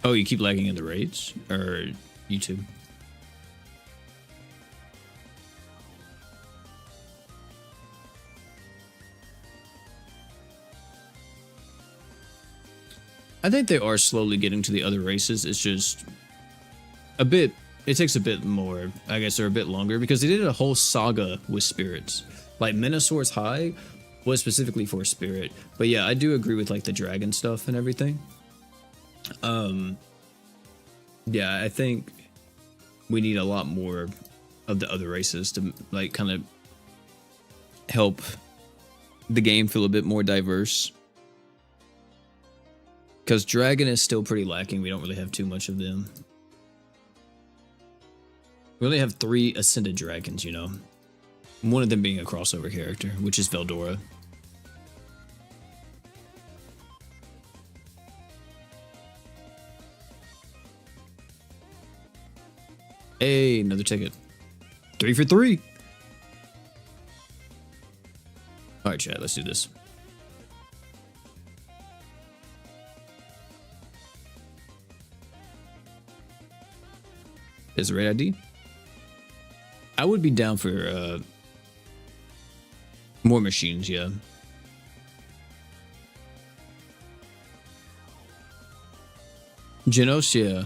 Oh, you keep lagging in the raids? Or YouTube? I think they are slowly getting to the other races. It's just a bit, it takes a bit more, I guess, or a bit longer, because they did a whole saga with spirits. Like Minosaur's High was specifically for spirit. But yeah, I do agree with like the dragon stuff and everything. Yeah, I think we need a lot more of the other races to like kind of help the game feel a bit more diverse. Because dragon is still pretty lacking. We don't really have too much of them. We only have 3 ascended dragons, you know. One of them being a crossover character, which is Veldora. Hey, another ticket. 3 for 3. Alright, chat, let's do this. Is the raid ID? I would be down for more machines, yeah. Genos, yeah.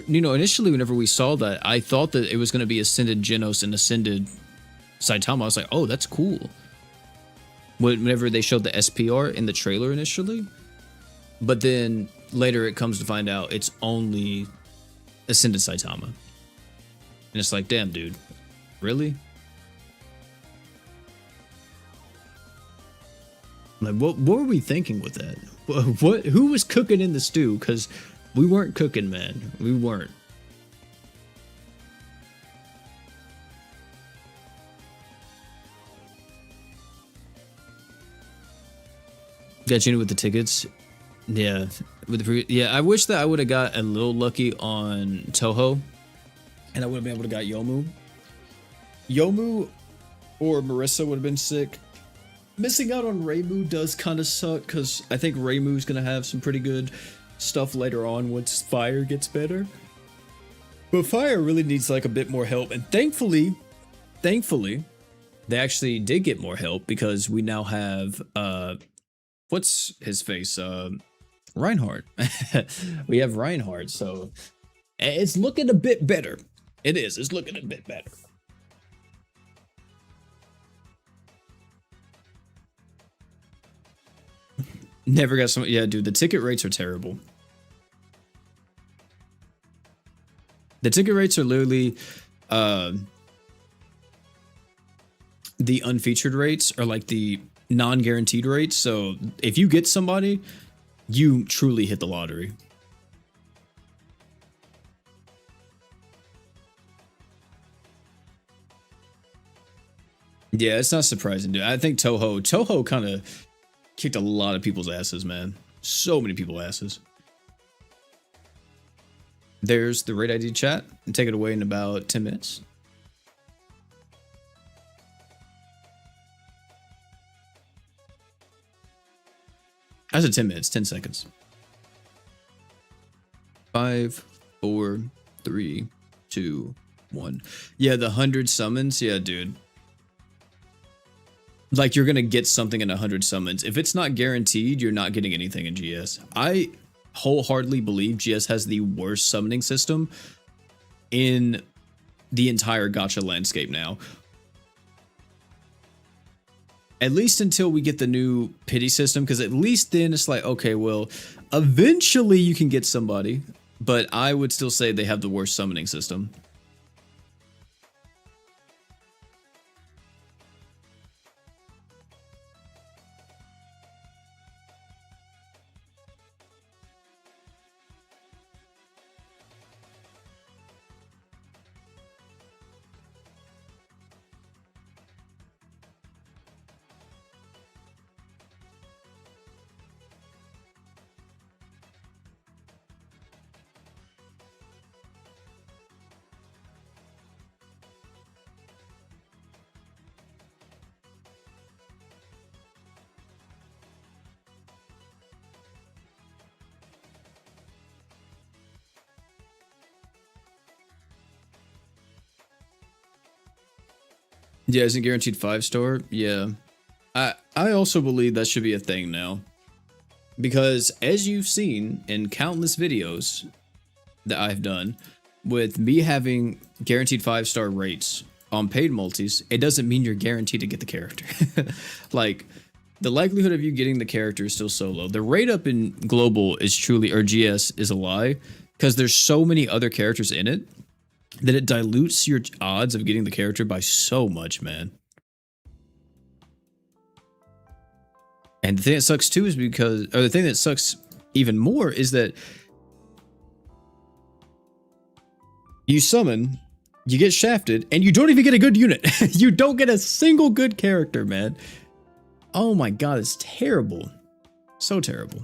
You know, initially whenever we saw that, I thought that it was going to be Ascended Genos and Ascended Saitama. I was like, oh, that's cool. Whenever they showed the SPR in the trailer initially. But then later it comes to find out it's only Ascended Saitama. And it's like, damn, dude. Really? Like, what were we thinking with that? Who was cooking in the stew? Because we weren't cooking, man. We weren't. Got you with the tickets? Yeah. Yeah, I wish that I would have got a little lucky on Toho. And I would have been able to got Yomu. Yomu or Marissa would have been sick. Missing out on Reimu does kind of suck, because I think Reimu's going to have some pretty good stuff later on once Fire gets better. But Fire really needs like a bit more help. And thankfully, they actually did get more help, because we now have, what's his face? Reinhardt. We have Reinhardt, so it's looking a bit better. It is. It's looking a bit better. Never got some. Yeah, dude, the ticket rates are terrible. The ticket rates are literally the unfeatured rates are like the non-guaranteed rates. So if you get somebody, you truly hit the lottery. Yeah, it's not surprising, dude. I think Toho kind of kicked a lot of people's asses, man. So many people asses. There's the raid ID chat, and take it away in about 10 minutes. I said 10 minutes, 10 seconds. 5, 4, 3, 2, 1. Yeah, the 100 summons. Yeah, dude. Like, you're gonna get something in 100 summons. If it's not guaranteed, you're not getting anything in GS. I wholeheartedly believe GS has the worst summoning system in the entire gacha landscape now. At least until we get the new pity system, because at least then it's like, okay, well, eventually you can get somebody, but I would still say they have the worst summoning system. Yeah, isn't guaranteed 5-star? Yeah. I also believe that should be a thing now. Because as you've seen in countless videos that I've done, with me having guaranteed 5-star rates on paid multis, it doesn't mean you're guaranteed to get the character. Like, the likelihood of you getting the character is still so low. The rate up in global is truly, or GS is a lie, because there's so many other characters in it that it dilutes your odds of getting the character by so much, man. And the thing that sucks too is because, or the thing that sucks even more is that you summon, you get shafted, and you don't even get a good unit. You don't get a single good character, man. Oh my god, it's terrible. So terrible.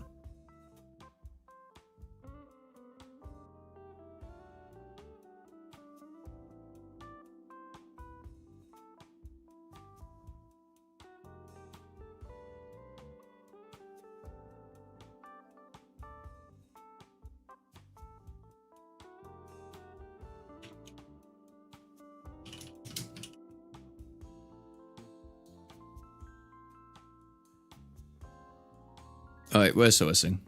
All right, where's SOSing?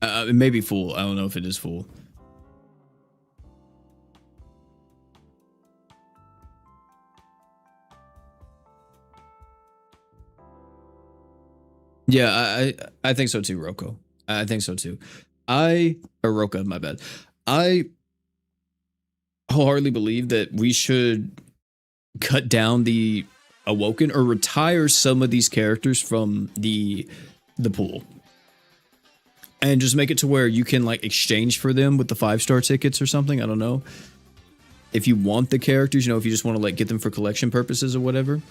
It may be full. I don't know if it is full. Yeah, I think so too, Roko. I think so too. Or Roka, my bad. I wholeheartedly believe that we should cut down the Awoken or retire some of these characters from the pool. And just make it to where you can like exchange for them with the 5-star tickets or something. I don't know. If you want the characters, you know, if you just want to like get them for collection purposes or whatever.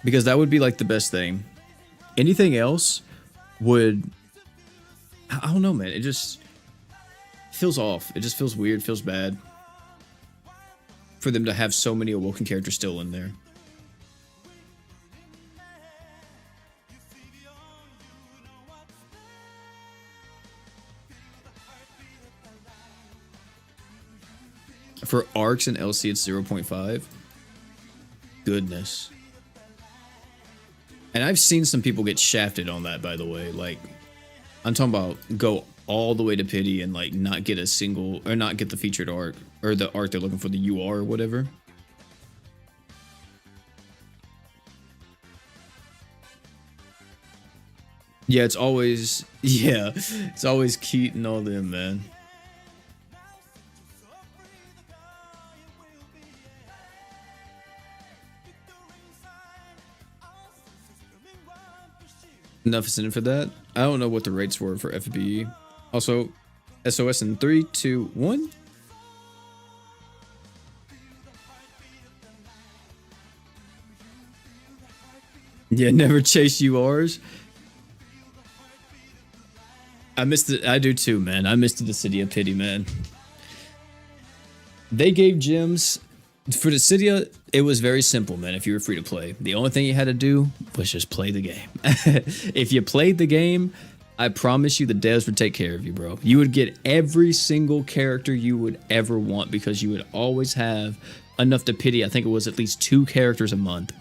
Because that would be like the best thing. Anything else would, I don't know, man. It just feels off. It just feels weird, feels bad for them to have so many Awoken characters still in there. For arcs and LC, it's 0.5. Goodness. And I've seen some people get shafted on that, by the way. Like, I'm talking about go all the way to pity and like not get a single, or not get the featured arc, or the arc they're looking for, the UR or whatever. Yeah, it's always, yeah, it's always Keat and all them, man. Enough is in it for that. I don't know what the rates were for FBE. Also, SOS in 3, 2, 1. Yeah, never chase URs. I missed it. I do too, man. I missed the City of Pity, man. They gave gems for the Cydia. It was very simple, man. If you were free to play, the only thing you had to do was just play the game. If you played the game, I promise you the devs would take care of you, bro. You would get every single character you would ever want because you would always have enough to pity. I think it was at least 2 characters a month.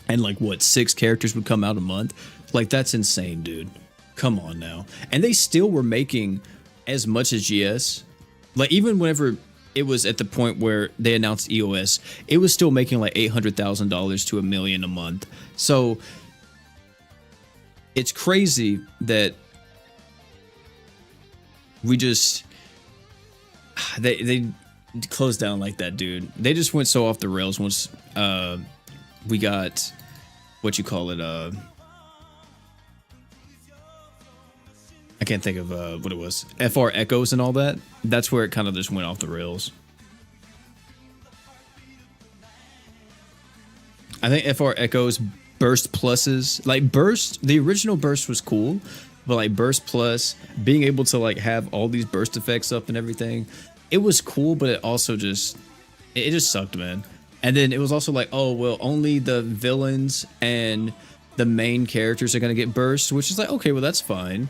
And like what, 6 characters would come out a month? Like that's insane, dude. Come on now. And they still were making as much as GS. Like even whenever it was at the point where they announced EOS, it was still making like $800,000 to $1 million a month. So it's crazy that we just they closed down like that, dude. They just went so off the rails once we got what you call it. I can't think of what it was. FR Echoes and all that. That's where it kind of just went off the rails. I think FR Echoes, Burst Pluses, like Burst, the original Burst was cool, but like Burst Plus, being able to like have all these burst effects up and everything, it was cool, but it also just, it just sucked, man. And then it was also like, oh, well, only the villains and the main characters are going to get burst, which is like, okay, well, that's fine.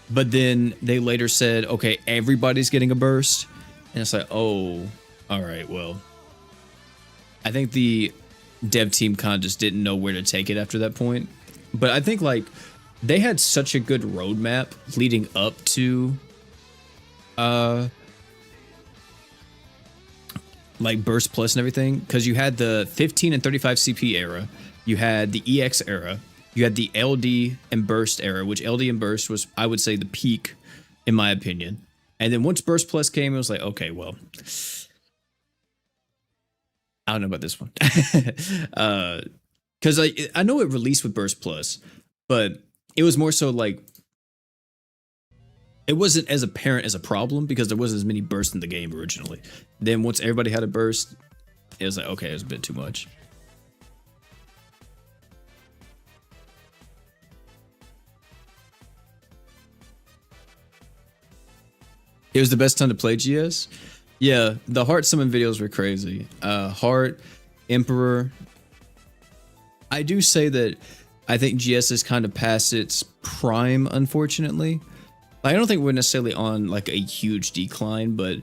But then they later said, okay, everybody's getting a burst. And it's like, oh, all right, well. I think the dev team kind of just didn't know where to take it after that point. But I think, like, they had such a good roadmap leading up to, like, Burst Plus and everything. Because you had the 15 and 35 CP era. You had the EX era. You had the LD and Burst era, which LD and Burst was, I would say, the peak, in my opinion. And then once Burst Plus came, it was like, okay, well, I don't know about this one. Because I know it released with Burst Plus, but it was more so like, it wasn't as apparent as a problem because there wasn't as many bursts in the game originally. Then once everybody had a burst, it was like, okay, it was a bit too much. It was the best time to play GS. Yeah, the Heart summon videos were crazy. Heart, Emperor. I do say that I think GS is kind of past its prime, unfortunately. I don't think we're necessarily on like a huge decline, but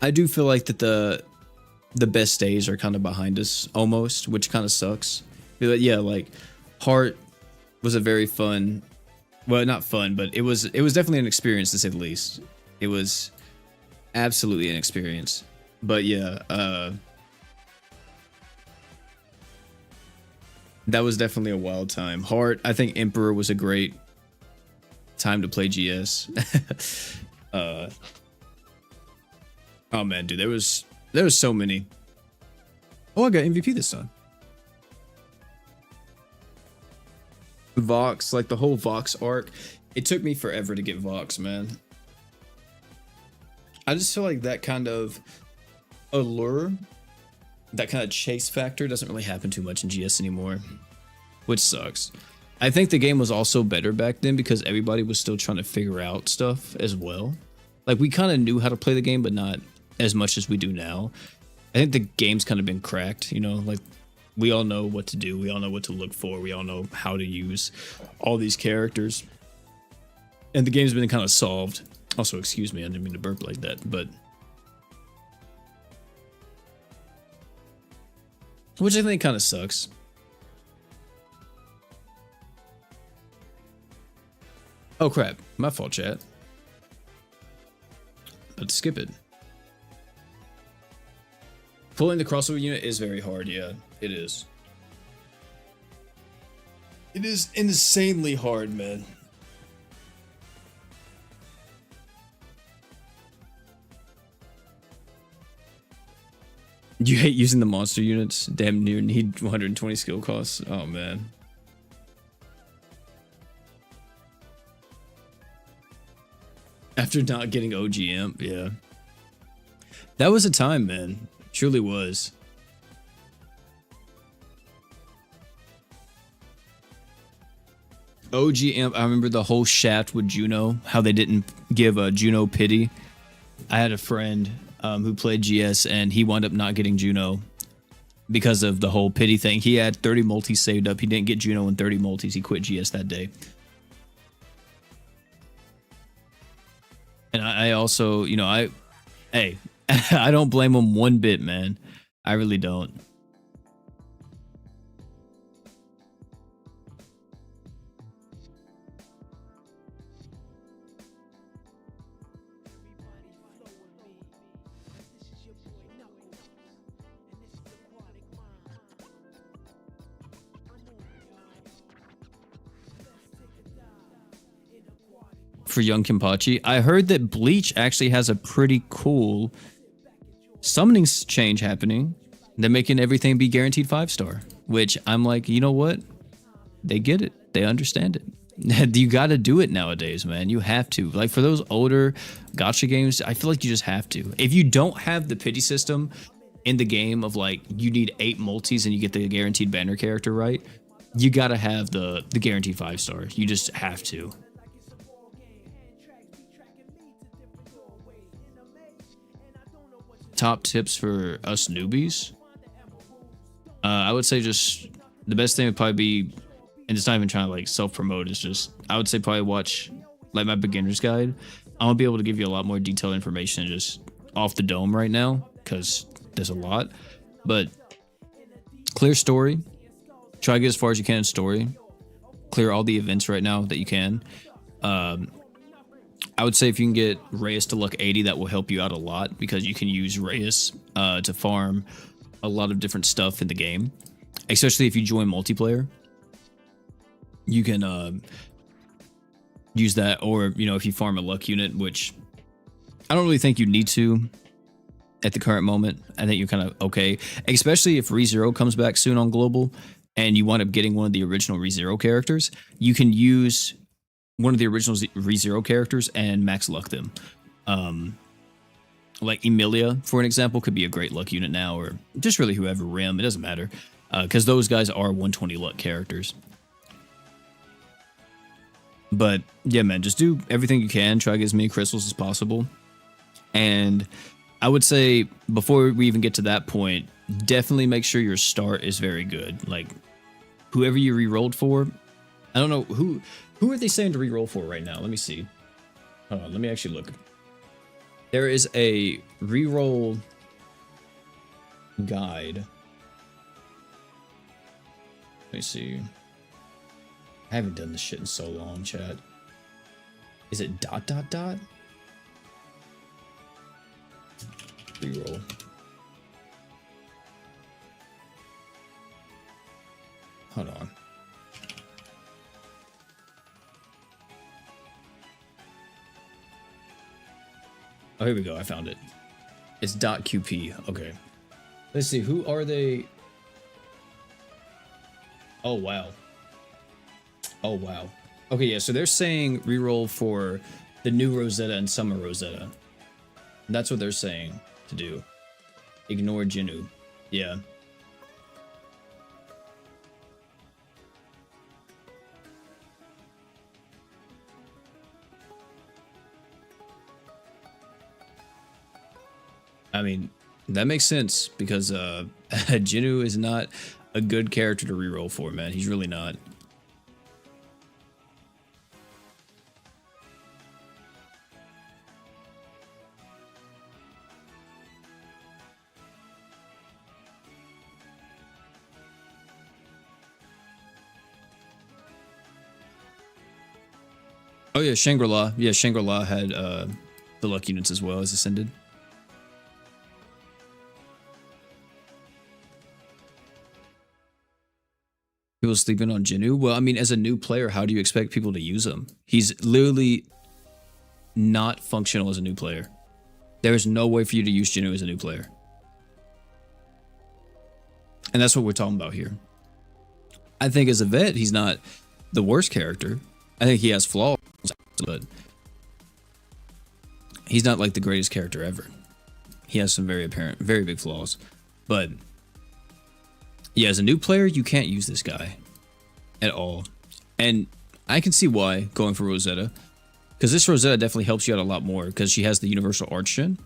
I do feel like that the best days are kind of behind us almost, which kind of sucks. But yeah, like Heart was a very fun. Well, not fun, but it was definitely an experience to say the least. It was absolutely an experience. But yeah, that was definitely a wild time. Heart, I think Emperor was a great time to play GS. Oh man, dude, there was so many. Oh, I got MVP this time. Vox, like the whole Vox arc, it took me forever to get Vox, man. I just feel like that kind of allure, that kind of chase factor doesn't really happen too much in GS anymore, which sucks. I think the game was also better back then because everybody was still trying to figure out stuff as well. Like we kind of knew how to play the game, but not as much as we do now. I think the game's kind of been cracked, you know, like we all know what to do. We all know what to look for. We all know how to use all these characters. And the game's been kind of solved. Also, excuse me, I didn't mean to burp like that, but... which I think kind of sucks. Oh crap, my fault, chat. But skip it. Pulling the crossover unit is very hard, yeah, it is. It is insanely hard, man. You hate using the monster units? Damn near need 120 skill costs. Oh man. After not getting OGM, yeah. That was a time, man. Truly was. OG Imp. I remember the whole shaft with Juno. How they didn't give Juno pity. I had a friend who played GS, and he wound up not getting Juno because of the whole pity thing. He had 30 multis saved up. He didn't get Juno in 30 multis. He quit GS that day. And I also, you know, hey, I don't blame him one bit, man. I really don't. For young Kimpachi, I heard that Bleach actually has a pretty cool summoning change happening. They're making everything be guaranteed 5-star, which I'm like, you know what? They get it. They understand it. You got to do it nowadays, man. You have to. Like for those older gacha games, I feel like you just have to. If you don't have the pity system in the game of like you need 8 multis and you get the guaranteed banner character right, you got to have the guaranteed 5-star. You just have to. Top tips for us newbies. I would say just the best thing would probably be, and it's not even trying to like self-promote, it's just I would say probably watch like my beginner's guide. I won't be able to give you a lot more detailed information just off the dome right now because there's a lot, but clear story. Try to get as far as you can in story. Clear all the events right now that you can. I would say if you can get Reyes to luck 80, that will help you out a lot because you can use Reyes to farm a lot of different stuff in the game, especially if you join multiplayer. You can use that, or you know, if you farm a luck unit, which I don't really think you need to at the current moment. I think you're kind of okay, especially if ReZero comes back soon on global and you wind up getting one of the original ReZero characters. You can use one of the original ReZero characters and max luck them. Like Emilia, for an example, could be a great luck unit now, or just really whoever, Rim, it doesn't matter. Because those guys are 120 luck characters. But yeah, man, just do everything you can. Try to get as many crystals as possible. And I would say before we even get to that point, definitely make sure your start is very good. Like whoever you re-rolled for, I don't know who are they saying to re-roll for right now? Let me see. Hold on, let me actually look. There is a re-roll guide. Let me see. I haven't done this shit in so long, chat. Is it ... Re-roll. Hold on. Oh, here we go. I found it. It's .qp. Okay. Let's see. Who are they? Oh, wow. Oh, wow. Okay, yeah. So they're saying reroll for the new Rosetta and Summer Rosetta. That's what they're saying to do. Ignore Jinu. Yeah. I mean, that makes sense because Jinu is not a good character to reroll for, man. He's really not. Oh yeah, Shangri-La. Yeah, Shangri-La had the luck units as well as Ascended. People sleeping on Jinu? Well, I mean, as a new player, how do you expect people to use him? He's literally not functional as a new player. There is no way for you to use Jinu as a new player. And that's what we're talking about here. I think as a vet, he's not the worst character. I think he has flaws, but he's not like the greatest character ever. He has some very big flaws. But yeah, as a new player, you can't use this guy at all. And I can see why going for Rosetta. Because this Rosetta definitely helps you out a lot more because she has the Universal Arch Gen.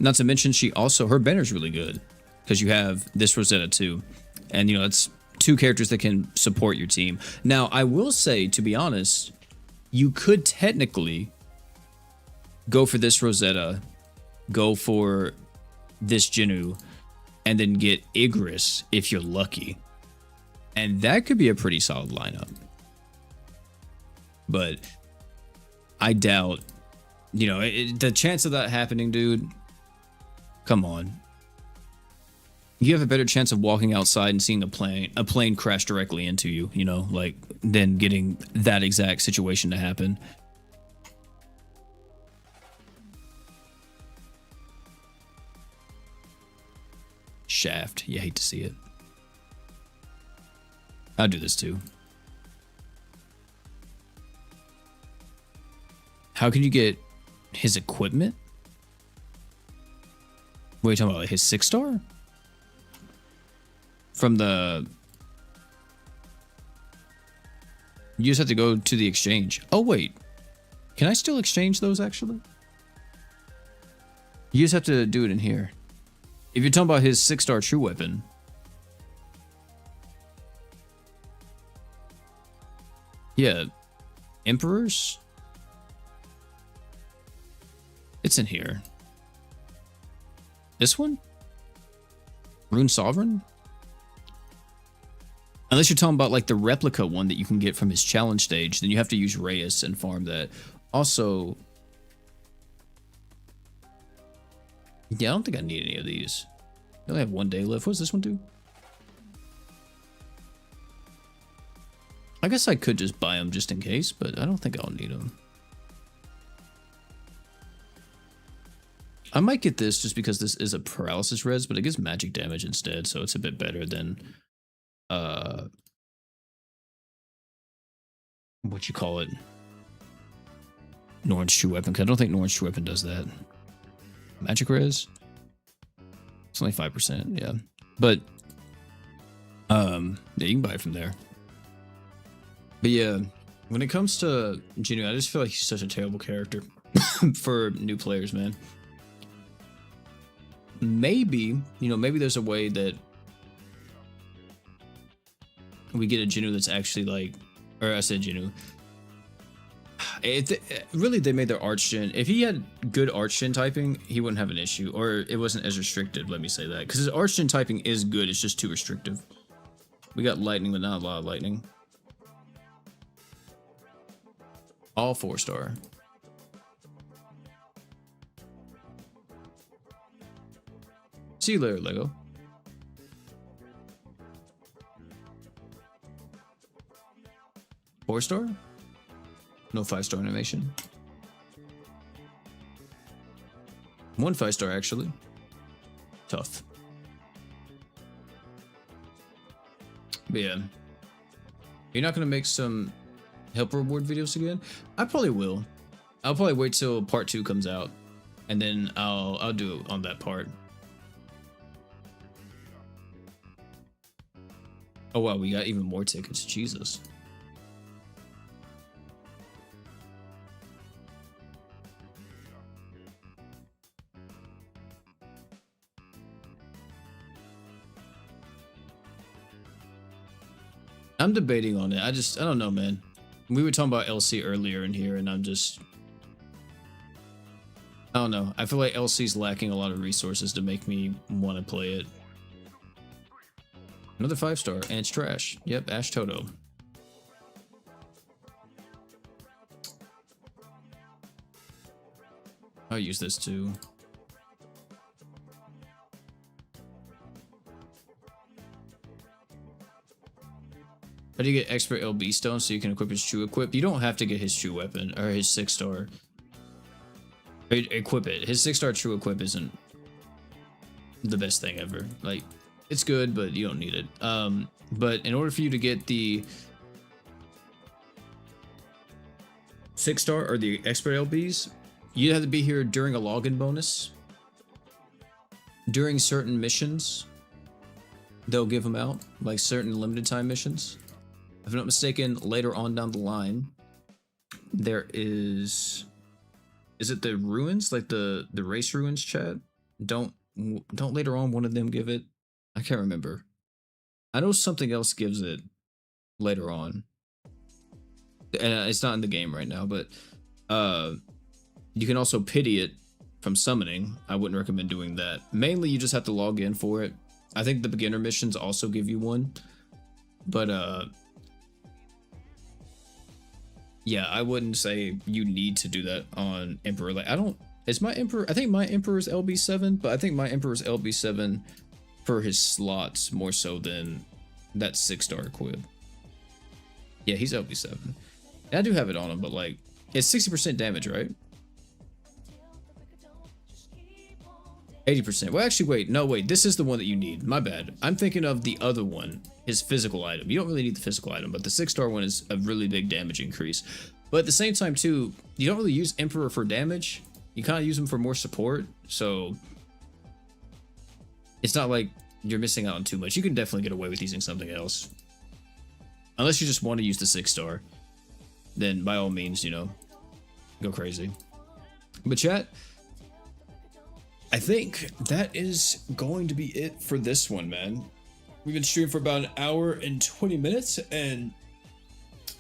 Not to mention her banner's really good because you have this Rosetta too. And you know, it's 2 characters that can support your team. Now, I will say, to be honest, you could technically go for this Rosetta, go for this Jinnu, and then get Igris if you're lucky. And that could be a pretty solid lineup. But I doubt, you know, the chance of that happening, dude, come on. You have a better chance of walking outside and seeing a plane crash directly into you, you know, like, than getting that exact situation to happen. Shaft. You hate to see it. I'll do this too. How can you get his equipment? What are you talking about? Like his 6-star? From the... You just have to go to the exchange. Oh, wait. Can I still exchange those, actually? You just have to do it in here. If you're talking about his 6-star true weapon... Yeah. Emperors? It's in here. This one? Rune Sovereign? Unless you're talking about like the replica one that you can get from his challenge stage, then you have to use Reyes and farm that. Also, yeah, I don't think I need any of these. I only have 1 day left. What does this one do? I guess I could just buy them just in case, but I don't think I'll need them. I might get this just because this is a paralysis res, but it gives magic damage instead, so it's a bit better than what you call it, Norn's true weapon. Cause I don't think Norn's true weapon does that. Magic res, it's only 5%, yeah. But yeah, you can buy it from there. But yeah, when it comes to Jinnu, I just feel like he's such a terrible character for new players, man. Maybe, you know, maybe there's a way that we get a Jinnu that's actually like, or I said Jinnu. Really, they made their Arch Gen. If he had good Arch Gen typing, he wouldn't have an issue, or it wasn't as restricted, let me say that. Because his Arch Gen typing is good, it's just too restrictive. We got lightning, but not a lot of lightning. All 4-star. See you later, Lego. Four-star? No 5-star animation. 1 5-star, actually. Tough. But yeah. You're not gonna make some help reward videos again? I probably will. I'll probably wait till part 2 comes out, and then I'll do it on that part. Oh wow, we got even more tickets. Jesus. I'm debating on it. I don't know, man. We were talking about LC earlier in here, and I don't know. I feel like LC's lacking a lot of resources to make me want to play it. Another 5-star, and it's trash. Yep, Ash Toto. I'll use this too. How do you get expert LB stone so you can equip his true equip? You don't have to get his true weapon or his 6-star. Equip it. His 6-star true equip isn't the best thing ever. Like, it's good, but you don't need it. But in order for you to get the 6-star or the expert LBs, you have to be here during a login bonus. During certain missions, they'll give them out, like certain limited time missions. If I'm not mistaken, later on down the line, there is it the ruins, like the race ruins, chat? Don't later on one of them give it? I can't remember. I know something else gives it later on, and it's not in the game right now, but you can also pity it from summoning. I wouldn't recommend doing that. Mainly you just have to log in for it. I think the beginner missions also give you one, but yeah, I wouldn't say you need to do that on Emperor. Like, is my Emperor, I think my Emperor's LB7, but I think my Emperor's LB7 for his slots more so than that 6-star equip. Yeah, he's LB7. And I do have it on him, but like, it's 60% damage, right? 80%. Well, actually, wait, this is the one that you need. My bad. I'm thinking of the other one, his physical item. You don't really need the physical item, but the 6-star one is a really big damage increase. But at the same time, too, you don't really use Emperor for damage. You kind of use him for more support, so it's not like you're missing out on too much. You can definitely get away with using something else. Unless you just want to use the 6-star, then by all means, you know, go crazy. But chat, I think that is going to be it for this one, man. We've been streaming for about 1 hour and 20 minutes, and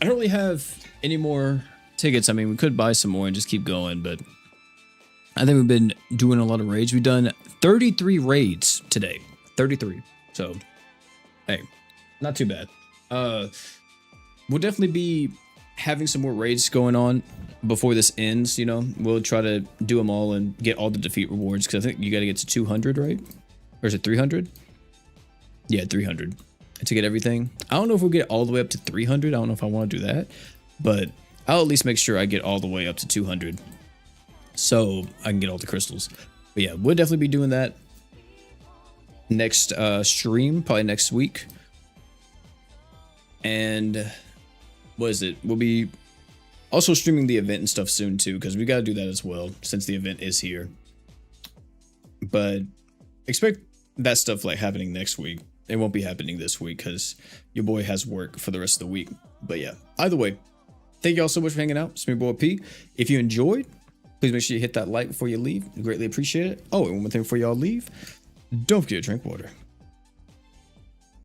I don't really have any more tickets. I mean, we could buy some more and just keep going, but I think we've been doing a lot of raids. We've done 33 raids today. 33. So, hey, not too bad. We'll definitely be having some more raids going on before this ends, you know. We'll try to do them all and get all the defeat rewards, because I think you got to get to 200, right? Or is it 300? Yeah, 300 to get everything. I don't know if we'll get all the way up to 300. I don't know if I want to do that, but I'll at least make sure I get all the way up to 200 so I can get all the crystals. But yeah, we'll definitely be doing that next stream, probably next week. And what is it? We'll be also streaming the event and stuff soon too, because we got to do that as well since the event is here. But expect that stuff like happening next week. It won't be happening this week because your boy has work for the rest of the week. But yeah, either way, thank you all so much for hanging out. It's me, boy P. If you enjoyed, please make sure you hit that like before you leave. We greatly appreciate it. Oh, and one more thing before y'all leave, don't forget to drink water.